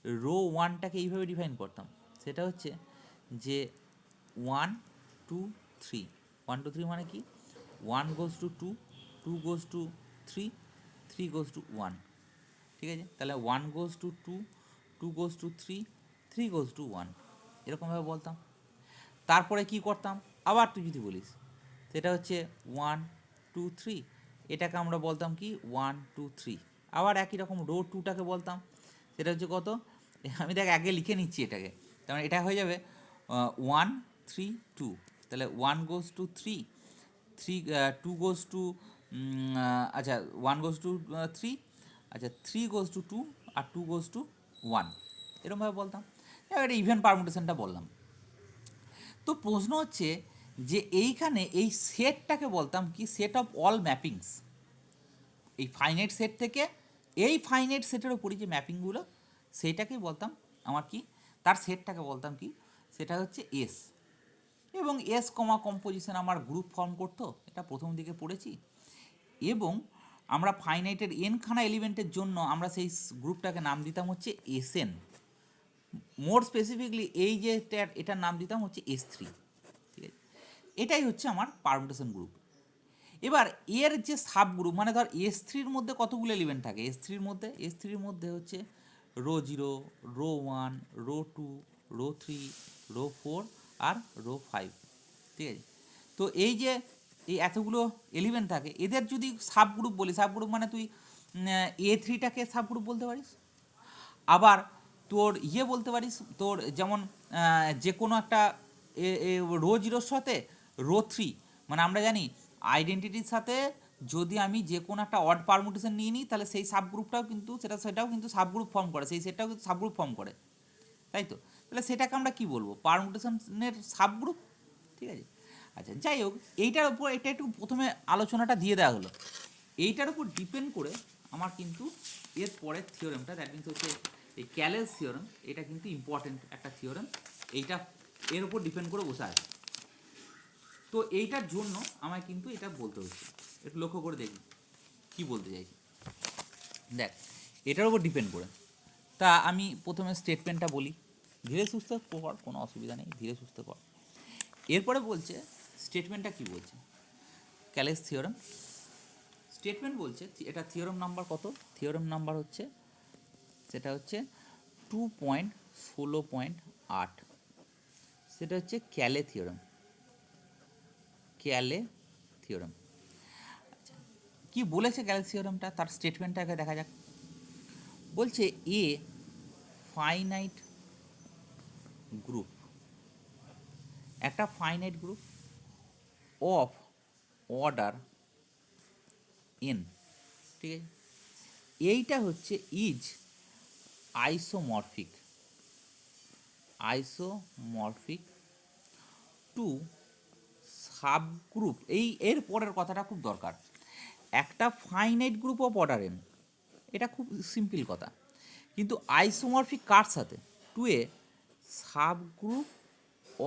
রো 1টাকে এইভাবে ডিফাইন করতাম, সেটা হচ্ছে যে 1 2 3 1 2 3 মানে কি, 1 goes to 2, 2 goes to 3, 3 goes to 1, ঠিক আছে। তাহলে 1 goes to 2, 2 goes to 3, 3 goes to 1, এরকমভাবে বলতাম। তারপরে কি করতাম, আবার তুই যদি বলিস, সেটা হচ্ছে 1 2 3, এটাকে আমরা বলতাম কি 1 2 3। আবার একই রকম রো 2টাকে বলতাম, সেটা হচ্ছে কত, আমি দেখ আগে লিখে নিচ্ছি এটাকে, তার মানে এটা হয়ে যাবে 1 3 2। তাহলে 1 goes to 3, 2 goes to আচ্ছা 1 goes to 3, আচ্ছা 3 goes to 2 R 2 goes to 1, এরকমভাবে বলতাম। একটা ইভেন পারমুটেশনটা বললাম। তো প্রশ্ন হচ্ছে যে এইখানে এই সেটটাকে বলতাম কি সেট অফ অল ম্যাপিংস। এই ফাইনাইট সেট থেকে এই ফাইনাইট সেটের ওপরই যে ম্যাপিংগুলো সেইটাকেই বলতাম আমার কি, তার সেটটাকে বলতাম কি, সেটা হচ্ছে এস। এবং এস কমা কম্পোজিশন আমার গ্রুপ ফর্ম করতো, এটা প্রথম দিকে পড়েছি। এবং আমরা ফাইনাইটের এনখানা এলিমেন্টের জন্য আমরা সেই গ্রুপটাকে নাম দিতাম হচ্ছে এসএন। মোর স্পেসিফিকলি এই যে এটার নাম দিতাম হচ্ছে S3, ঠিক আছে। এটাই হচ্ছে আমার পারমুটেশন গ্রুপ। এবার এর যে সাব গ্রুপ, মানে ধর S3-র মধ্যে কতগুলো এলিমেন্ট থাকে, S3-র মধ্যে হচ্ছে row 0, row 1, row 2, row 3, row 4 আর রো 5, ঠিক আছে। তো এই যে এই এতগুলো এলিমেন্ট থাকে, এদের যদি সাব গ্রুপ বলি, সাব গ্রুপ মানে তুই A3টাকে সাব গ্রুপ বলতে পারিস, আবার তোর বলতে পারিস, তোর যেমন যে কোনো একটা রো 0-র সাথে রো 3, মানে আমরা জানি আইডেন্টিটির সাথে যদি আমি যে কোনো একটা অড পারমুটেশন নিয়ে নিই তাহলে সেই সাবগ্রুপটাও কিন্তু সেটাও কিন্তু সাবগ্রুপ ফর্ম করে, সেই সেটটাও কিন্তু সাবগ্রুপ ফর্ম করে, তাই তো। তাহলে সেটাকে আমরা কি বলবো, পারমুটেশনের সাবগ্রুপ, ঠিক আছে। আচ্ছা যাই হোক, এইটার উপর এটা একটু প্রথমে আলোচনাটা দিয়ে দেওয়া হলো। এইটার উপর ডিপেন্ড করে আমার কিন্তু এর পরের থিওরেমটা, দ্যাট মিনস হচ্ছে এই ক্যালেস থিওরেম, এটা কিন্তু ইম্পর্টেন্ট একটা থিওরেম, এইটা এর উপর ডিপেন্ড করে বসে আছে। তো এইটার জন্য আমায় কিন্তু এটা বলতে হচ্ছে, একটু লক্ষ্য করে দেখি কি বলতে চাইছি। দেখ, এটার উপর ডিপেন্ড করে, তা আমি প্রথমে স্টেটমেন্টটা বলি, ধীরে সুস্থে কর, কোনো অসুবিধা নেই, ধীরে সুস্থে কর। এরপরে বলছে স্টেটমেন্টটা কি বলছে, ক্যালেস থিওরেম স্টেটমেন্ট বলছে, এটা থিওরেম নাম্বার কত, থিওরেম নাম্বার হচ্ছে সেটা হচ্ছে 2.16.8, সেটা হচ্ছে ক্যালে থিওরেম, ক্যালে থিওরেম। আচ্ছা, কি বলেছে ক্যালে থিওরেমটা, তার স্টেটমেন্টটাকে দেখা যাক। বলছে এ ফাইনাইট গ্রুপ, একটা finite group of order N, ঠিক আছে, এইটা হচ্ছে ইজ আইসোমরফিক টু সাবগ্রুপ। এর পরের কথাটা খুব দরকার, একটা finite group of order N, এটা খুব সিম্পল কথা, কিন্তু আইসোমরফিক কার সাথে, to a subgroup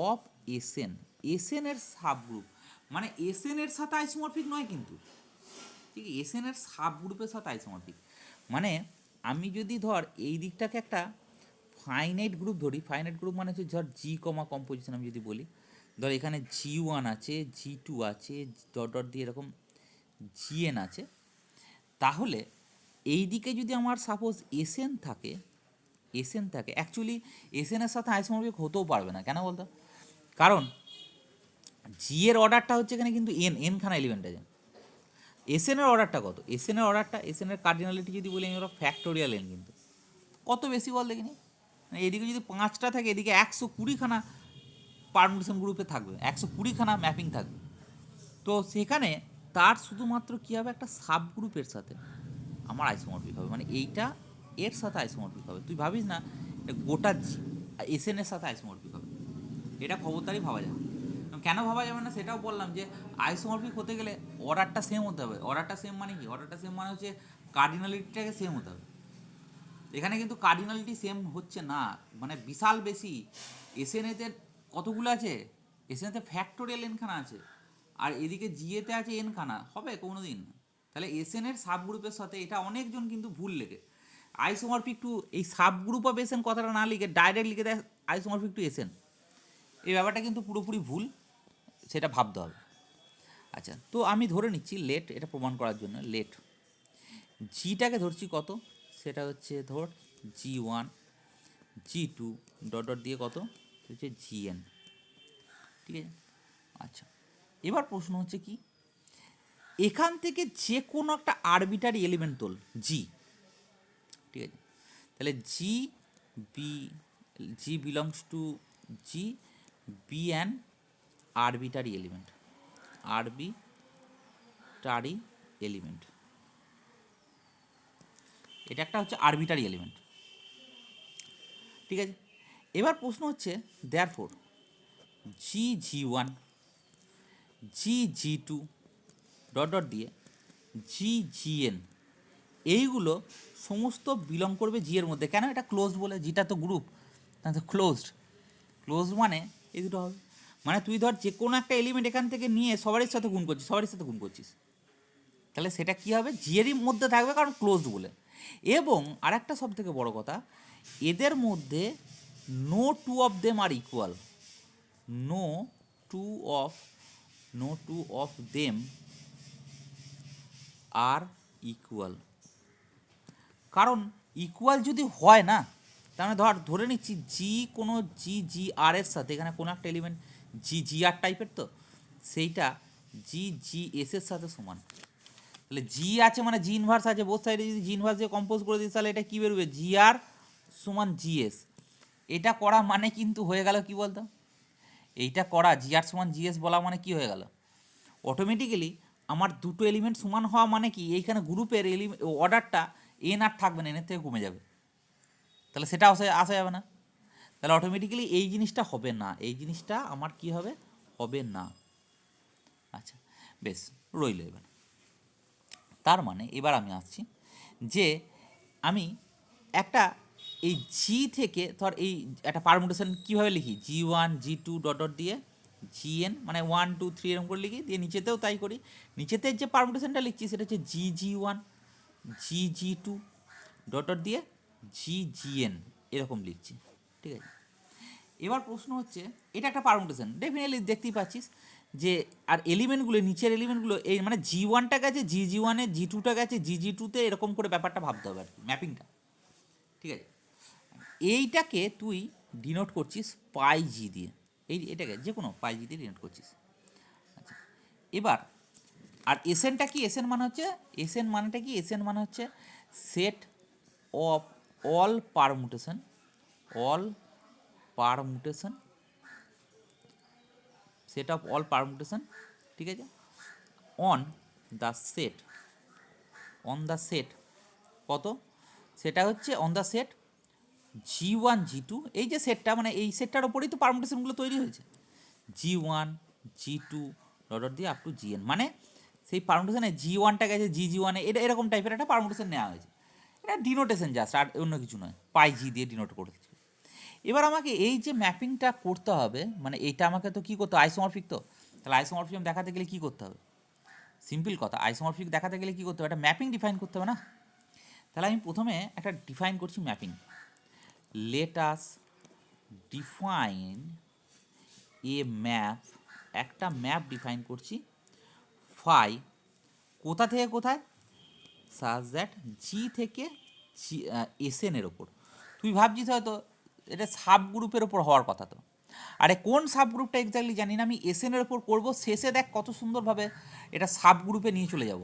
of SN, এসএনের সাবগ্রুপ, মানে এসএনের সাথে আইসোমরফিক নয় কিন্তু, ঠিক আছে, এসএনের সাবগ্রুপের সাথে আইসোমরফিক। মানে আমি যদি ধর এই দিকটাকে একটা ফাইনাইট গ্রুপ ধরি, ফাইনাইট গ্রুপ মানে হচ্ছে ধর জি কমা কম্পোজিশন আমি যদি বলি, ধর এখানে G1 আছে, G2 আছে, ডট ডট দিয়ে এরকম GN আছে, তাহলে এই দিকে যদি আমার সাপোজ এসএন থাকে, অ্যাকচুয়ালি এসএনের সাথে আইসোমরফিক হতেও পারবে না, কেন বলতো, কারণ জি এর অর্ডারটা হচ্ছে এখানে কিন্তু এনখানা এলিমেন্ট আছে, এসএনের অর্ডারটা কত, এসএনের কার্ডিনালিটি যদি বলি আমি, ওরা ফ্যাক্টোরিয়াল এন, কিন্তু কত বেশি বল দেখিনি, এদিকে যদি 5টা থাকে এদিকে 120খানা পারমুটেশন গ্রুপে থাকবে, 120খানা ম্যাপিং থাকবে। তো সেখানে তার শুধুমাত্র কী হবে, একটা সাব গ্রুপের সাথে আমার আইসোমরফিক হবে, মানে এইটা এর সাথে আইসোমরফিক হবে। তুই ভাবিস না গোটা এসএনের সাথে আইসোমরফিক হবে, এটা খবরদারি ভাবা যাবে। কেন ভাবা যাবে না সেটাও বললাম, যে আইসোমরফিক হতে গেলে অর্ডারটা সেম হতে হবে। অর্ডারটা সেম মানে কি, অর্ডারটা সেম মানে হচ্ছে কার্ডিনালিটিটাকে সেম হতে হবে। এখানে কিন্তু কার্ডিনালিটি সেম হচ্ছে না, মানে বিশাল বেশি। এসএনএতে কতগুলো আছে, এসএনএতে ফ্যাক্টোরিয়াল এনখানা আছে, আর এদিকে জিএতে আছে এনখানা, হবে কোনো দিন? তাহলে এসএনের সাব গ্রুপের সাথে এটা অনেকজন কিন্তু ভুল লেগে আইসোমরফিক টু, এই সাব গ্রুপ অফ এসএন কথাটা না লিখে ডাইরেক্ট লিখে দেয় আইসোমরফিক টু এসএন, এই ব্যাপারটা কিন্তু পুরোপুরি ভুল, সেটা ভাবতে হবে। আচ্ছা, তো আমি ধরে নিচ্ছি লেট, এটা প্রমাণ করার জন্য লেট জিটাকে ধরছি কত, সেটা হচ্ছে ধর G1, G2 ডট ডট দিয়ে কত হচ্ছে GN, ঠিক আছে। আচ্ছা, এবার প্রশ্ন হচ্ছে কি, এখান থেকে যে কোনো একটা আরবিটারি এলিমেন্ট তোল জি, ঠিক আছে, তাহলে G belongs to G, be and arbitrary element, arbitrary element, এটা একটা হচ্ছে আরবিটারি এলিমেন্ট, ঠিক আছে। এবার প্রশ্ন হচ্ছে দেয়ারফোর জি1, জি2 ডট ডট দিয়ে জিএন এইগুলো সমস্ত বিলং করবে জি এর মধ্যে। কেন? এটা ক্লোজড বলে, জিটা তো গ্রুপ, না তো ক্লোজড মানে এই দুটো হবে। মানে তুই ধর যে কোনো একটা এলিমেন্ট এখান থেকে নিয়ে সবারই সাথে গুণ করছিস, তাহলে সেটা কী হবে? জি এরই মধ্যে থাকবে, কারণ ক্লোজড বলে। এবং আরেকটা সব থেকে বড় কথা, এদের মধ্যে no two of them are equal, no two of them are equal. কারণ ইকুয়াল যদি হয় না, তাহলে ধরে নিচ্ছি কোনো জি আর এর সাথে, এখানে কোনো একটা এলিমেন্ট জি আর টাইপের, তো সেইটা জি এস এর সাথে সমান। তাহলে জি আছে মানে জি ইনভার্স আছে, বোথ সাইডে যদি জি ইনভার্স দিয়ে কম্পোজ করে দিই, তাহলে এটা কী বেরোবে? জি আর সমান জিএস। এটা করা মানে কিন্তু হয়ে গেল কি বলতো, এইটা করা জি আর সমান জিএস বলা মানে কি হয়ে গেল? অটোমেটিক্যালি আমার দুটো এলিমেন্ট সমান হওয়া মানে কি, এইখানে গ্রুপের অর্ডারটা এন আর থাকবে না, এনের থেকে কমে যাবে, তাহলে সেটা আসা যাবে না। তাহলে অটোমেটিক্যালি এই জিনিসটা হবে না, এই জিনিসটা আমার কি হবে? হবে না। আচ্ছা বেশ, রইল। এবার তার মানে এবার আমি আসছি যে আমি একটা এই জি থেকে ধর এই একটা পারমুটেশন কীভাবে লিখি, জি1 জি2 ডট ডট দিয়ে জিএন, মানে 1 2 3 এরকম করে লিখি, দিয়ে নিচেতেও তাই করি। নিচেতে যে পারমুটেশনটা লিখছি সেটা হচ্ছে জি1 জি2 ডট ডট দিয়ে জিএন এরকম লিখছি, ঠিক আছে। এবার প্রশ্ন হচ্ছে, এটা একটা পারমুটেশন ডেফিনেটলি দেখতেই পাচ্ছিস যে, আর এলিমেন্টগুলো নিচের এলিমেন্টগুলো এই মানে জি1টা গেছে জি1-এ, জি2টা গেছে জি2-তে, এরকম করে ব্যাপারটা ভাবতে হবে আর কি, ম্যাপিংটা, ঠিক আছে। এইটাকে তুই ডিনোট করছিস পাই জি দিয়ে, এটাকে যে কোনো পাই জি দিয়ে ডিনোট করছিস। আচ্ছা এবার আর এসএনটা কি? এসএন মানে হচ্ছে, এসএন মানেটা কি? এসএন মানে হচ্ছে set of all permutation, set of all permutation, ঠিক আছে, অন দ্য সেট কত? সেটা হচ্ছে অন দ্য সেট জি1 জি2, এই যে সেটটা, মানে এই সেটটার ওপরেই তো পারমুটেশনগুলো তৈরি হয়েছে, জি1 জি2 ডট দিয়ে আপ টু জিএন, মানে সেই পারমুটেশনে জি1টা গেছে জি1-এ, এটা এরকম টাইপের একটা পারমুটেশন নেওয়া হয়েছে। এটা ডিনোটেশন জাস্ট, আর অন্য কিছু নয়, পাই জি দিয়ে ডিনোট করেছে। এবার আমাকে এই যে ম্যাপিংটা করতে হবে, মানে এইটা আমাকে তো কী করতে হবে? আইসোমরফিক। তো তাহলে আইসোমরফিজম দেখাতে গেলে কী করতে হবে? সিম্পল কথা, আইসোমরফিক দেখাতে গেলে কী করতে হবে? একটা ম্যাপিং ডিফাইন করতে হবে না? তাহলে আমি প্রথমে একটা ডিফাইন করছি mapping. Let us define a map, একটা ম্যাপ ডিফাইন করছি ফাই, কোথা থেকে কোথায়? সাজ দ্যাট জি থেকে এসএনের ওপর। তুই ভাবছিস হয়তো এটা সাব গ্রুপের ওপর হওয়ার কথা, তো আরে কোন সাব গ্রুপটা এক্স্যাক্টলি জানি না, আমি এসএনের ওপর করবো, শেষে দেখ কত সুন্দরভাবে এটা সাব গ্রুপে নিয়ে চলে যাব।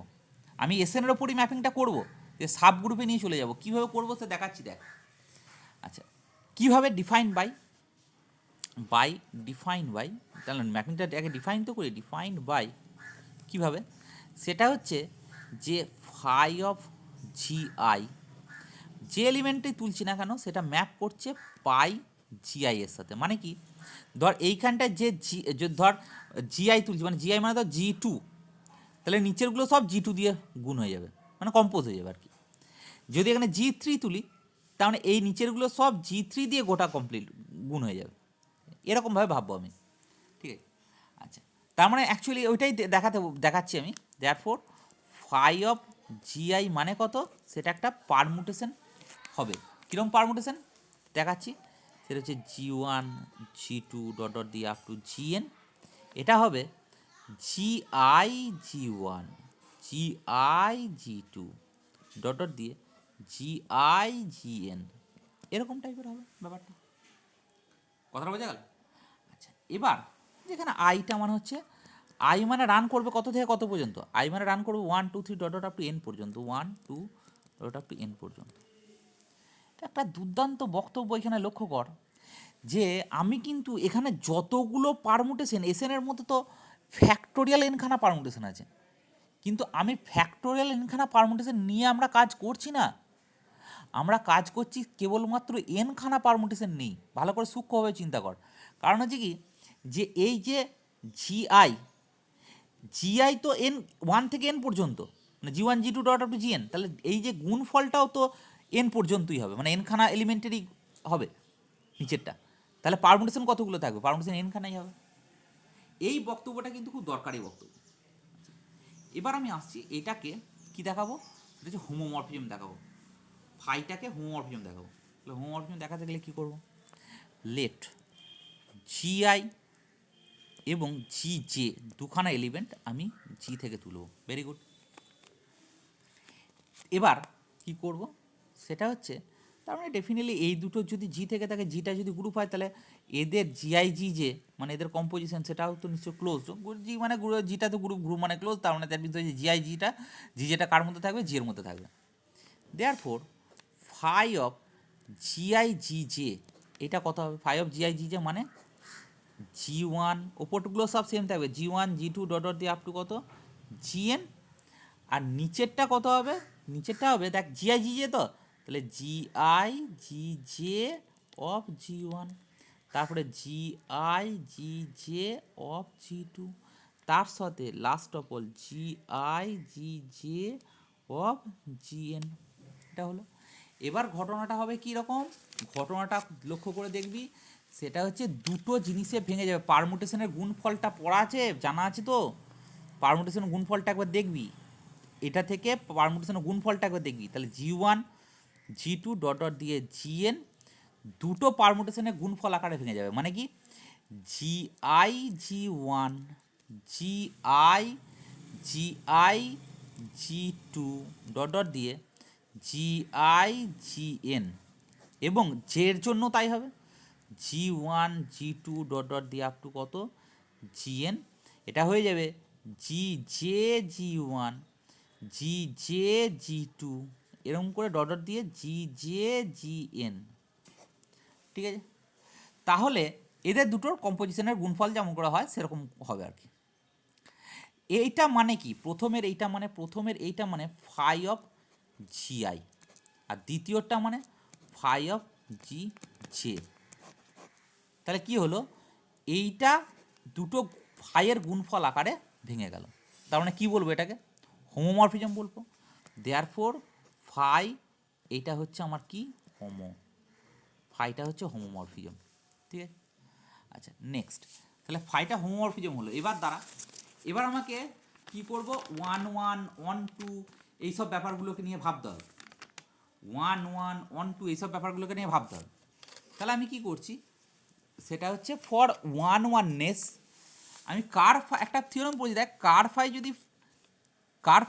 আমি এসএনের ওপরই ম্যাপিংটা করবো, যে সাব গ্রুপে নিয়ে চলে যাব, কীভাবে করবো সে দেখাচ্ছি, দেখ। আচ্ছা কীভাবে? ডিফাইন বাই, তাহলে ম্যাপিংটা আগে ডিফাইন তো করি, ডিফাইন্ড বাই কীভাবে? সেটা হচ্ছে যে ফাই অফ জিআই, যে এলিমেন্টই তুলছি না কেন সেটা ম্যাপ করছে পাই জিআই এর সাথে। মানে কি, ধর এইখানটায় যে ধর জিআই তুলছি, মানে জিআই মানে ধর জি2, তাহলে নিচেরগুলো সব জি2 দিয়ে গুণ হয়ে যাবে, মানে কম্পোজ হয়ে যাবে আর কি। যদি এখানে জি3 তুলি, তাহলে এই নিচেরগুলো সব জি3 দিয়ে গোটা কমপ্লিট গুণ হয়ে যাবে, এরকমভাবে ভাববো আমি, ঠিক আছে। আচ্ছা তার মানে অ্যাকচুয়ালি ওইটাই দেখাচ্ছি আমি। দেয়ারফোর ফাই অফ জিআই মানে কত? সেটা একটা পারমুটেশন হবে। কীরকম পারমুটেশন দেখাচ্ছি, সেটা হচ্ছে জি1 জি2 ডট ডট দিয়ে আপ টু জিএন। এটা হবে GI G one GI G two dot dot দিয়ে জিআই জিএন, এরকম টাইপের হবে ব্যাপারটা। কথাটা বোঝা গেল? আচ্ছা এবার যেখানে আইটা মানে হচ্ছে, আই মানে রান করবে কত থেকে কত পর্যন্ত? আই মানে রান করবে 1 2 3 dot dot up two N পর্যন্ত, 1 2 ডট আপ টু এন পর্যন্ত। একটা দুর্দান্ত বক্তব্য এখানে লক্ষ্য কর, যে আমি কিন্তু এখানে যতগুলো পারমুটেশন এসএনের মধ্যে তো ফ্যাক্টোরিয়াল এনখানা পারমুটেশন আছে, কিন্তু আমি ফ্যাক্টোরিয়াল এনখানা পারমুটেশন নিয়ে আমরা কাজ করছি না, আমরা কাজ করছি কেবলমাত্র এনখানা পারমুটেশন নেই। ভালো করে সূক্ষ্মভাবে চিন্তা কর। কারণ হচ্ছে কি, যে এই যে জিআই জিআই তো এন ওয়ান থেকে এন পর্যন্ত, মানে G one জি2 dot up to GN, তাহলে এই যে গুণফলটাও তো এন পর্যন্তই হবে, মানে এনখানা এলিমেন্টারি হবে নিচেরটা। তাহলে পারমুটেশন কতগুলো থাকবে? পারমুটেশন এনখানাই হবে। এই বক্তব্যটা কিন্তু খুব দরকারি বক্তব্য। এবার আমি আসছি এটাকে কি দেখাবো, এটা হচ্ছে হোমোমরফিজম দেখাবো, ফাইটাকে হোমোমরফিজম দেখাবো। তাহলে হোমোমরফিজম দেখাতে গেলে কী করবো? লেট জিআই এবং জি জে দুখানা এলিমেন্ট আমি জি থেকে তুলব। Very good. এবার কি করব সেটা হচ্ছে, তার মানে ডেফিনেটলি এই দুটো যদি জি থেকে থাকে, জিটা যদি গ্রুপ হয়, তাহলে এদের জিআই জি জে মানে এদের কম্পোজিশন সেটাও তো নিশ্চয় ক্লোজ। জি মানে জিটা তো গ্রুপ, গ্রুপ মানে ক্লোজ, তার মানে তার ভিতরে জিআই জিটা জি যেটা কার মধ্যে থাকবে? জি এর মধ্যে থাকবে। Therefore phi of G I G J এটা কত হবে? Phi of G I G J মানে জি1, ওপরগুলো সব সেম থাকবে, জি1 জি2 ডট ডট দিয়ে আপ টু কত? জিএন। আর নিচেরটা কত হবে? নিচেরটা হবে দেখ জিআই জি জে, তো তাহলে GI G J of G one, তারপরে জিআই জি জে অফ জি2, তার সাথে last of all GI G J of GN. এটা হলো। এবার ঘটনাটা হবে কি রকম? ঘটনাটা লক্ষ্য করে দেখবি, সেটা হচ্ছে দুটো জিনিসে ভেঙে যাবে। পারমুটেশনের গুণফলটা পড়া আছে, জানা আছে তো? পারমুটেশনের গুণফলটা একবার দেখবি, এটা থেকে পারমুটেশনের গুণফলটা একবার দেখবি, তাহলে জি1 জি2 ডট ডট দিয়ে জিএন দুটো পারমুটেশনের গুণফল আকারে ভেঙে যাবে। মানে কি, GI G one GI GI G two dot dot দিয়ে জিআই জিএন, এবং জের জন্য তাই হবে, জি1 জি2 ডট ডট দিয়ে আপ টু কত? জিএন। এটা হয়ে যাবে G J G one G J জি2, এরকম করে ডট ডট দিয়ে জি জে জিএন। ঠিক আছে? তাহলে এদের দুটোর কম্পোজিশনের গুণফল যেমন করে হয় সেরকম হবে আর কি। এইটা মানে কি? প্রথমের এইটা মানে ফাই অফ জিআই, আর দ্বিতীয়টা মানে ফাই অফ জি জে। তাহলে কি হলো? এইটা দুটো ফাইয়ের গুণফল আকারে ভেঙে গেল। তার মানে কী বলবো? এটাকে হোমোমরফিজম বলবো। দেয়ারফোর ফাই এইটা হচ্ছে আমার কি? হোমো। ফাইটা হচ্ছে হোমোমরফিজম। ঠিক আছে? আচ্ছা, নেক্সট। তাহলে ফাইটা হোমোমরফিজম হলো। এবার আমাকে কি করব? 1 1 1 2 এইসব ব্যাপারগুলোকে নিয়ে ভাবতে হবে। 1 1 1 2 এইসব ব্যাপারগুলোকে নিয়ে ভাবতে হবে। তাহলে আমি কি করছি সেটা হচ্ছে, ফর ওয়ান ওয়াননেস আমি একটা থিওরেম পড়ছি, দেখ কার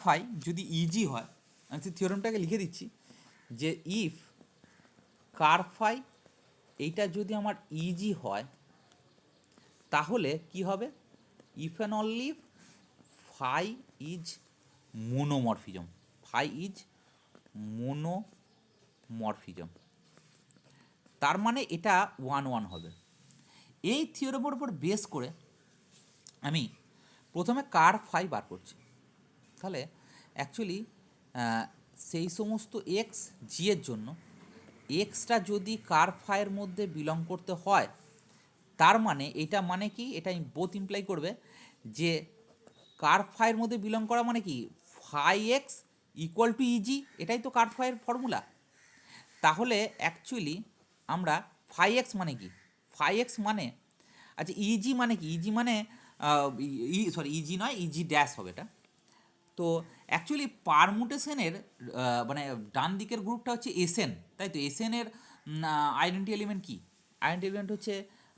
ফাই যদি ইজি হয়, আমি থিওরেমটাকে লিখে দিচ্ছি, যে ইফ কার ফাই এইটা যদি আমার ইজি হয়, তাহলে কি হবে? If and only phi is monomorphism. Phi is monomorphism, তার মানে এটা 1 1 হবে। এই থিওরেমের উপর বেস করে আমি প্রথমে কার ফাই বার করছি। তাহলে অ্যাকচুয়ালি সেই সমস্ত এক্স জি এর জন্য এক্সটা যদি কার ফাইয়ের মধ্যে বিলং করতে হয়, তার মানে এটা মানে কি? এটা বোথ ইমপ্লাই করবে যে কার ফাইয়ের মধ্যে বিলং করা মানে কি, phi x equal to E G, এটাই তো কার ফাইয়ের ফর্মুলা। তাহলে অ্যাকচুয়ালি আমরা ফাই এক্স মানে কি? ফাই এক্স মানে, আচ্ছা ইজি মানে কি? ইজি মানে ইজি নয়, ইজি ড্যাশ হবে এটা। তো অ্যাকচুয়ালি পারমুটেশনের মানে ডান দিকের গ্রুপটা হচ্ছে এসএন, তাই তো? এসএনের আইডেন্টি এলিমেন্ট কি? আইডেন্টি এলিমেন্ট হচ্ছে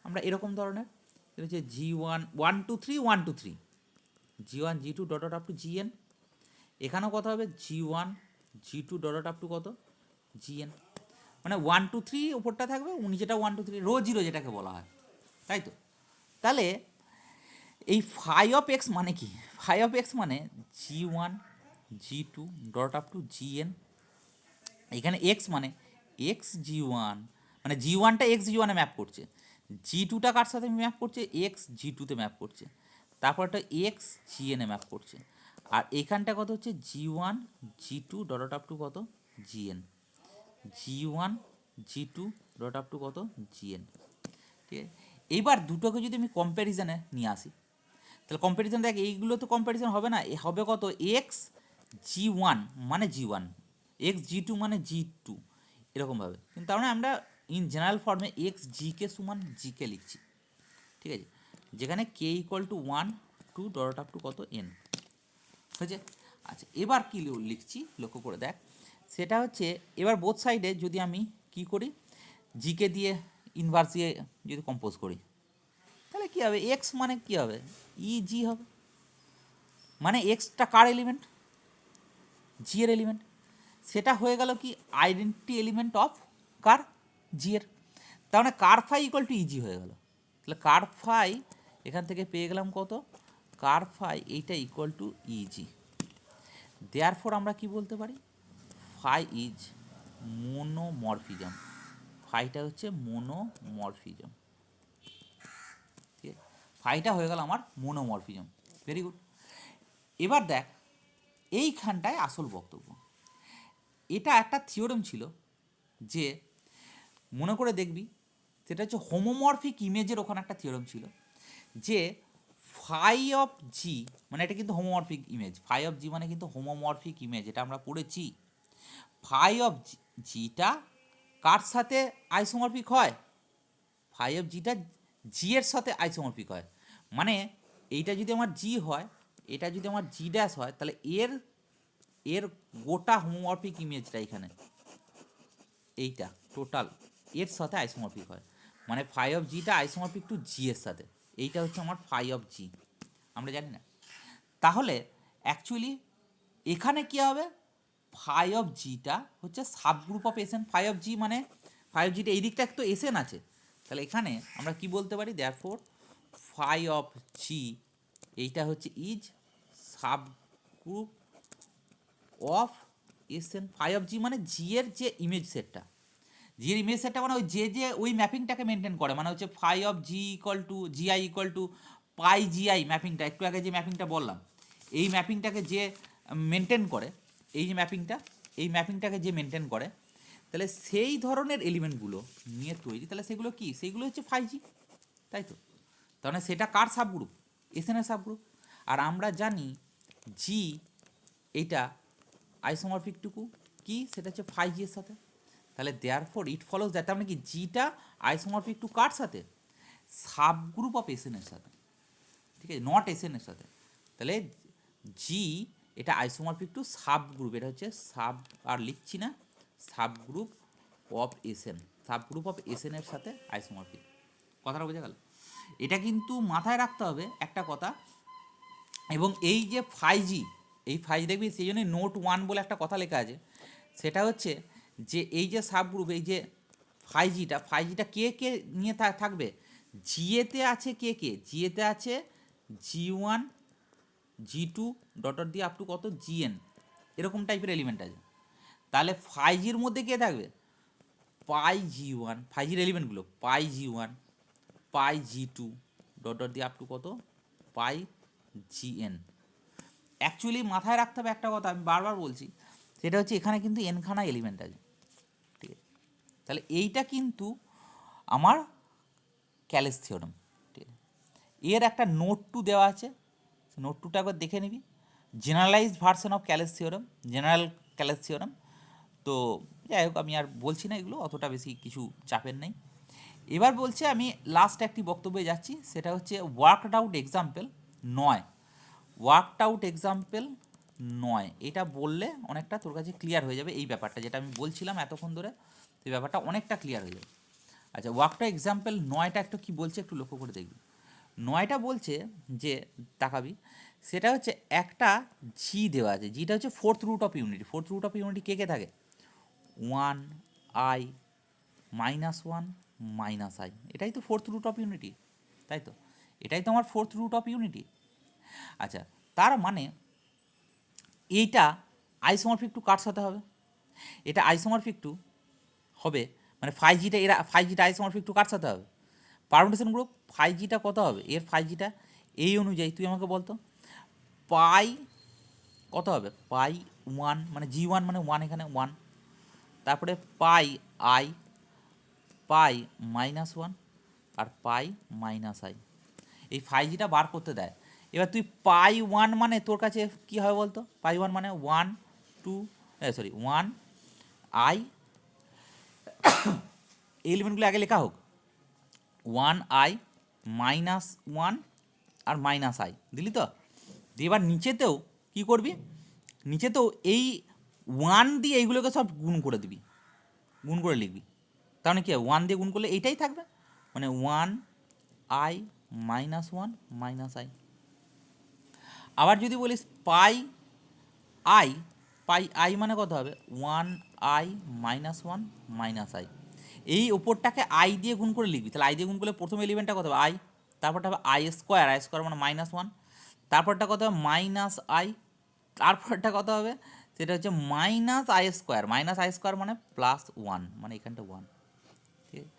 আমরা এরকম ধরনের, এটা হচ্ছে G one 1 2 3 1 2 3, G one জি2 dot dot up to GN. এখানেও কত হবে? G one জি2 dot dot up to কত? জিএন। মানে 1 2 3 ওপরটা থাকবে, নিচেটা 1 2 3 রো জিরো যেটাকে বলা হয়, তাই তো? তাহলে এই ফাই অফ এক্স মানে কি? ফাই অফ এক্স মানে G one জি2 dot up to GN. এখানে এক্স মানে এক্স জি1, মানে G1টা এক্স G1-এ ম্যাপ করছে, G2টা কার সাথে ম্যাপ করছে, এক্স G2-তে ম্যাপ করছে, তারপরটা এক্স Gn-এ ম্যাপ করছে, আর এখানটা কত হচ্ছে G1 G2 dot up to কত Gn, G1 G2 dot up to কত Gn। ঠিক আছে, এইবার দুটোকে যদি আমি কম্প্যারিজনে নিয়ে আসি, তাহলে কম্প্যারিজন দেখ এইগুলো তো কম্প্যারিজন হবে না, হবে কত এক্স G1 মানে G1, এক্স G2 মানে G2, এরকমভাবে। কিন্তু তার মানে আমরা ইন জেনারেল ফর্মে এক্স জিকে সমান জিকে লিখছি, ঠিক আছে, যেখানে K equal to 1 2 dot up to কত এন হয়েছে। আচ্ছা, এবার কী লিখছি লক্ষ্য করে দেখ, সেটা হচ্ছে এবার বোথ সাইডে যদি আমি কি করি, জিকে দিয়ে ইনভার্স দিয়ে যদি কম্পোজ করি, তাহলে কী হবে, এক্স মানে কী হবে, ই জি হবে, মানে এক্সটা কার এলিমেন্ট, জি এর এলিমেন্ট, সেটা হয়ে গেল কি আইডেন্টিটি এলিমেন্ট অফ কার, জি এর। তার মানে কার ফাই ইকুয়াল টু ইজি হয়ে গেল, তাহলে কার ফাই এখান থেকে পেয়ে গেলাম কত, কার ফাই এইটা ইকুয়াল টু ইজি। দেয়ারফর আমরা কি বলতে পারি, ফাই ইজ মোনোমরফিজম, ফাইটা হচ্ছে মোনোমরফিজম, ঠিক আছে, ফাইটা হয়ে গেল আমার মোনোমরফিজম, ভেরি গুড। এবার দেখ এইখানটায় আসল বক্তব্য, এটা একটা থিওরেম ছিল যে, মনে করে দেখবি, সেটা হচ্ছে হোমোমরফিক ইমেজের ওখানে একটা থিওরেম ছিল যে ফাই অফ জি, মানে এটা কিন্তু homomorphic image, phi of G মানে কিন্তু হোমোমরফিক ইমেজ, এটা আমরা পড়েছি। ফাই অফ জিটা কার সাথে আইসোমরফিক হয়, ফাই অফ জিটা জি এর সাথে আইসোমরফিক হয়, মানে এইটা যদি আমার জি হয়, এটা যদি আমার জি ড্যাশ হয়, তাহলে এর এর গোটা হোমোমরফিক ইমেজটা এখানে এইটা টোটাল এর সাথে আইসোমরফিক হয়, মানে ফাই অফ জিটা আইসোমরফিক টু জি এর সাথে, এইটা হচ্ছে আমার ফাই অফ জি, আমরা জানি না। তাহলে অ্যাকচুয়ালি এখানে কী হবে, ফাই অফ জিটা হচ্ছে subgroup of SN, phi of G মানে ফাই অফ জিটা এই দিকটা একটু এসএন আছে, তাহলে এখানে আমরা কি বলতে পারি, দেয়ারফর ফাই অফ জি এইটা হচ্ছে is subgroup of SN, phi of G মানে জি এর যে ইমেজ সেটটা, জি এর ইমেজ সেটটা মানে ওই যে ওই ম্যাপিংটাকে মেনটেন করে, মানে হচ্ছে phi of G equal to GI equal to pi GI ম্যাপিংটা, একটু আগে যে ম্যাপিংটা বললাম, এই ম্যাপিংটাকে যে মেনটেন করে, এই যে ম্যাপিংটা, এই ম্যাপিংটাকে যে মেনটেন করে, তাহলে সেই ধরনের এলিমেন্টগুলো নিয়ে তৈরি, তাহলে সেগুলো কি, সেইগুলো হচ্ছে ফাই জি, তাই তো, তাহলে সেটা কার সাবগ্রুপ, এসএনের সাবগ্রুপ, আর আমরা জানি জি এইটা আইসোমরফিকটুকু কি, সেটা হচ্ছে ফাই জি এর সাথে, তাহলে দেয়ারফর ইট ফলোজ দ্যাট, তার মানে কি জিটা আইসোমরফিক টু কার সাথে, সাবগ্রুপ অফ এসএনের সাথে, ঠিক আছে, নট এসএনের সাথে, তাহলে জি এটা আইসোমরফিক টু সাবগ্রুপ, এটা হচ্ছে সাব, আর লিখছি না, subgroup of SN, subgroup of এসএনের সাথে আইসোমরফিক, কথাটা বোঝা গেল। এটা কিন্তু মাথায় রাখতে হবে একটা কথা, এবং এই যে ফাই জি, এই ফাই দেখবি সেই জন্যই নোট 1 বলে একটা কথা লেখা আছে, সেটা হচ্ছে যে এই যে সাবগ্রুপ, এই যে ফাই জিটা কে কে নিয়ে থাকবে, জিএতে আছে কে কে, জিএতে আছে G1 G2 ডট দিয়ে আপ টু কত জিএন, এরকম টাইপের এলিমেন্ট আছে, তাহলে ফাই জির মধ্যে কে থাকবে, পাই G1, ফাই জির এলিমেন্টগুলো পাই G1 পাই G2 ডট দিয়ে আপ টু কত পাই জিএন। অ্যাকচুয়ালি মাথায় রাখতে হবে একটা কথা, আমি বারবার বলছি, সেটা হচ্ছে এখানে কিন্তু এনখানা এলিমেন্ট আছে, ঠিক আছে, তাহলে এইটা কিন্তু আমার ক্যালেস থিওরেম, ঠিক আছে, এর একটা নোট 2 দেওয়া আছে, নোট 2টা একবার দেখে নিবি, generalised version of Cayley's theorem, general Cayley's theorem. তো যাই হোক, আমি আর বলছি না এগুলো, অতটা বেশি কিছু চাপের নেই। এবার বলছে, আমি লাস্ট একটি বক্তব্যে যাচ্ছি, সেটা হচ্ছে worked out example 9, worked out example 9, এটা বললে অনেকটা তোর কাছে ক্লিয়ার হয়ে যাবে এই ব্যাপারটা, যেটা আমি বলছিলাম এতক্ষণ ধরে, এই ব্যাপারটা অনেকটা ক্লিয়ার হয়ে যাবে। আচ্ছা, ওয়ার্কড আউট এক্সাম্পল 9টা একটু কী বলছে একটু লক্ষ্য করে দেখবি। 9টা বলছে যে, তাকাবি, সেটা হচ্ছে একটা জি দেওয়া আছে, জিটা হচ্ছে fourth root of unity, fourth root of unity কে কে থাকে, 1 i -1 -i, এটাই তো ফোর্থ রুট অফ ইউনিটি, তাই তো, এটাই তো আমার ফোর্থ রুট অফ ইউনিটি। আচ্ছা, তার মানে এইটা আইসোমরফিক টু কার সাথে হবে, এটা আইসোমরফিক টু হবে মানে 5Gটা এরা 5Gটা আইসোমরফিক টু কার সাথে হবে? Permutation group. 5Gটা কত হবে? এর 5Gটা এই অনুযায়ী তুই আমাকে বলতো পাই কত হবে? পাই 1 মানে G1 মানে 1, এখানে 1, তারপরে পাই I, pi -1 R pi -i। এই 5Gটা বার করতে দেয়। এবার তুই পাই 1 মানে তোর কাছে কী হবে বলতো? পাই 1 মানে 1 2 সরি 1 আই, এই এলিমেন্টগুলো আগে লেখা হোক, 1i -1 আর -i দিলি তো? দিয়ে এবার নিচেতেও কী করবি? নিচেতেও এই 1 দিয়ে এইগুলোকে সব গুণ করে দিবি, গুণ করে লিখবি। তার মানে কি হবে? 1 দিয়ে গুণ করলে এইটাই থাকবে, মানে 1i -1 -i। আবার যদি বলিস পাই আই, পাই আই মানে কত হবে? 1i -1 -i। এই ওপরটাকে আই দিয়ে গুণ করে লিখবি। তাহলে আই দিয়ে গুণ করলে প্রথম এলিমেন্টটা কত হবে? আই, তারপরটা হবে আই স্কোয়ার, আই স্কোয়ার মানে -1, তারপরটা কত হবে? -i, তারপরটা কত হবে? সেটা হচ্ছে -i স্কোয়ার, -i স্কোয়ার মানে +1, মানে এখানটা 1। ঠিক আছে?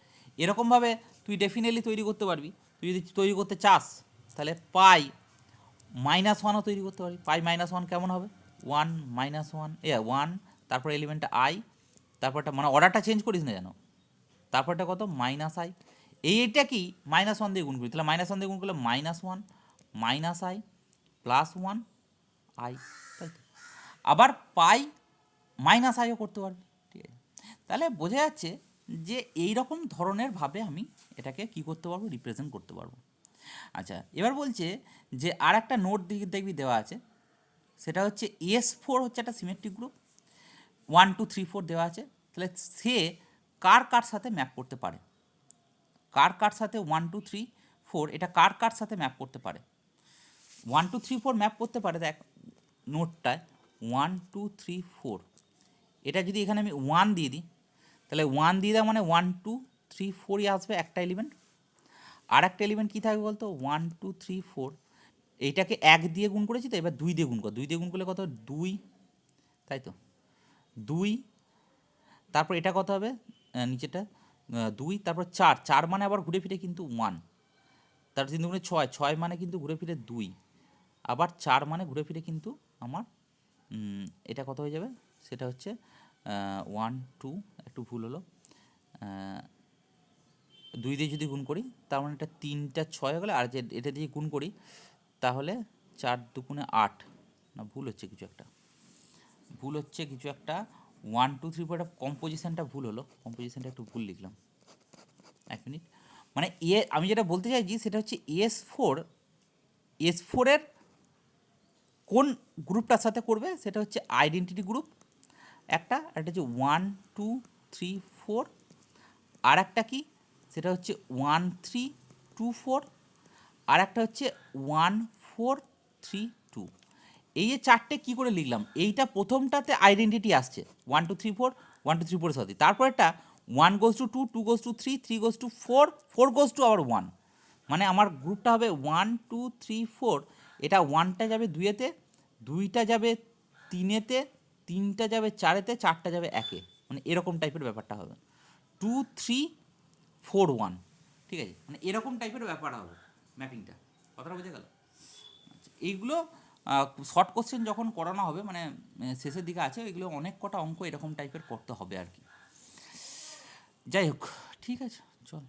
এরকমভাবে তুই ডেফিনেটলি তৈরি করতে পারবি। তুই যদি তৈরি করতে চাস তাহলে পাই -1ও তৈরি করতে পারবি। পাই -1 কেমন হবে? 1 -1 1, তারপর এলিমেন্টটা আই, তারপরটা মানে অর্ডারটা চেঞ্জ করিস না যেন, তারপরটা কত? -i। এইটা কি -1 দিয়ে গুণ করি, তাহলে -1 দিয়ে গুণ করলে -1 -i +1 i, তাই তো? আবার পাই -iও করতে পারবি। ঠিক আছে? তাহলে বোঝা যাচ্ছে যে এই রকম ধরনের ভাবে আমি এটাকে কি করতে পারবো? রিপ্রেজেন্ট করতে পারবো। আচ্ছা, এবার বলছে যে আর একটা নোট দেখবি দেওয়া আছে, সেটা হচ্ছে S4 হচ্ছে একটা সিমেট্রিক গ্রুপ, 1 2 3 4 দেওয়া আছে। তাহলে সে কার কার সাথে ম্যাপ করতে পারে? কার কার সাথে 1 2 3 4 এটা কার কার সাথে ম্যাপ করতে পারে? 1 2 3 4 ম্যাপ করতে পারে। দেখ নোটটায় 1 2 3 4, এটা যদি এখানে আমি 1 দিয়ে দিই, তাহলে 1 দিয়ে দেওয়া মানে 1 2 3 4ই আসবে একটা এলিমেন্ট। আর একটা এলিমেন্ট কী থাকবে বলতো? 1 2 3 4, এইটাকে 1 দিয়ে গুণ করেছি তো, এবার 2 দিয়ে গুণ কর। 2 দিয়ে গুণ করলে কত? 2, তাই তো? 2, তারপর এটা কত হবে? নিচেটা 2, তারপর 4, 4 মানে আবার ঘুরে ফিরে কিন্তু 1, তার 3 দুগুণে 6, 6 মানে কিন্তু ঘুরে ফিরে 2, আবার 4 মানে ঘুরে ফিরে কিন্তু আমার এটা কত হয়ে যাবে? সেটা হচ্ছে 1 2, একটু ভুল হলো, 2 দিয়ে যদি গুণ করি তার মানে এটা 3টা 6 হয়ে গেলো, আর যে এটা দিয়ে গুণ করি তাহলে 4 দুগুণে 8, না ভুল হচ্ছে কিছু একটা, ভুল হচ্ছে কিছু একটা, 1 2 3 4 এটা কম্পোজিশনটা ভুল হলো, কম্পোজিশনটা একটু ভুল লিখলাম, 1 মিনিট। মানে আমি যেটা বলতে চাইছি সেটা হচ্ছে S4 এর কোন গ্রুপটার সাথে করবে? সেটা হচ্ছে আইডেন্টিটি গ্রুপ একটা, একটা হচ্ছে 1 2 3 4, আর একটা কি? সেটা হচ্ছে 1 3 2 4, আর একটা হচ্ছে 1 4 3 2। এই যে চারটে কী করে লিখলাম? এইটা প্রথমটাতে আইডেন্টিটি আসছে 1 2 3 4, 1 2 3 4 সাথে, তারপরেরটা 1 goes to 2, 2 goes to 3, 3 goes to 4, 4 goes to আবার 1, মানে আমার গ্রুপটা হবে 1 2 3 4। এটা 1টা যাবে 2-এতে, 2টা যাবে 3-এতে, 3টা যাবে 4-এতে, 4টা যাবে 1-এ, মানে এরকম টাইপের ব্যাপারটা হবে 2 3 4 1। ঠিক আছে? মানে এরকম টাইপের ব্যাপার হবে ম্যাপিংটা। কথাটা বুঝে গেল? আচ্ছা, এইগুলো শর্ট কোশ্চেন যখন করানো হবে, মানে শেষের দিকে আছে, এগুলো অনেক কটা অঙ্ক এরকম টাইপের করতে হবে আর কি। যাই হোক, ঠিক আছে, চল।